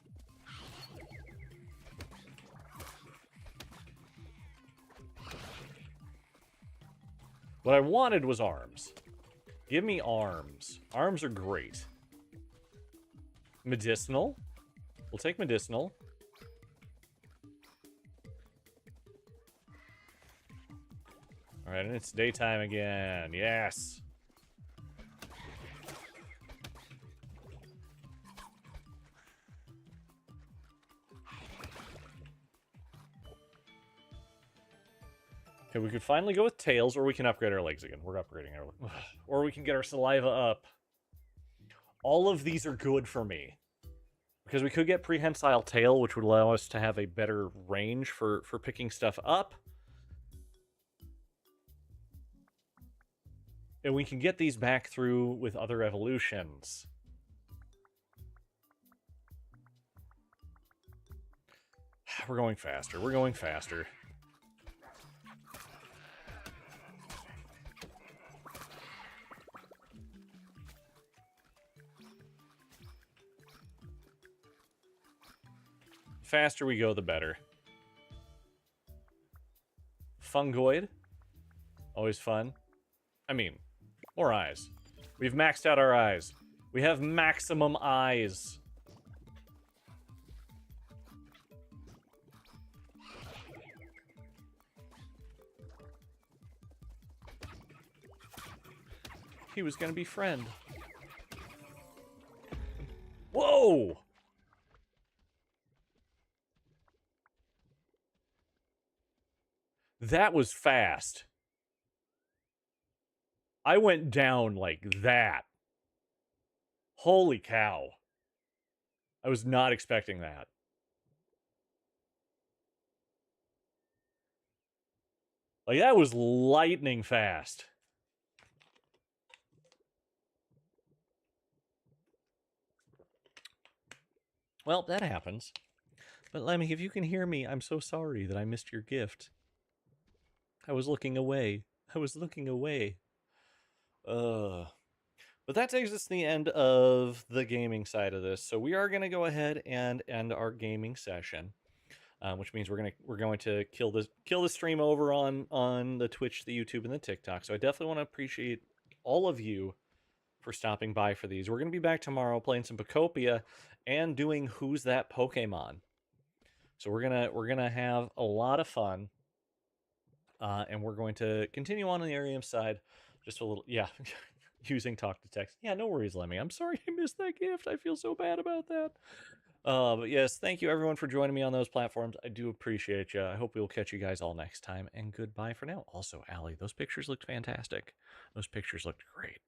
What I wanted was arms. Give me arms. Arms are great. Medicinal. We'll take medicinal. Alright, and it's daytime again. Yes. Okay, we could finally go with tails, or we can upgrade our legs again. We're upgrading our... Or we can get our saliva up. All of these are good for me. Because we could get prehensile tail, which would allow us to have a better range for picking stuff up. And we can get these back through with other evolutions. We're going faster. We're going faster. Faster we go, the better. Fungoid. Always fun. I mean, more eyes. We've maxed out our eyes. We have maximum eyes. He was gonna be friend. Whoa! That was fast. I went down like that. Holy cow. I was not expecting that. Like, that was lightning fast. Well, that happens. But Lemmy, if you can hear me, I'm so sorry that I missed your gift. I was looking away. I was looking away. But that takes us to the end of the gaming side of this. So we are going to go ahead and end our gaming session, which means we're going to kill the stream over on the Twitch, the YouTube, and the TikTok. So I definitely want to appreciate all of you for stopping by for these. We're going to be back tomorrow playing some Pokopia and doing Who's That Pokemon. So we're gonna have a lot of fun, and we're going to continue on the Arium side. Just a little, yeah, using talk to text. Yeah, no worries, Lemmy. I'm sorry I missed that gift. I feel so bad about that. But yes, thank you everyone for joining me on those platforms. I do appreciate you. I hope we'll catch you guys all next time, and goodbye for now. Also, Allie, those pictures looked fantastic. Those pictures looked great.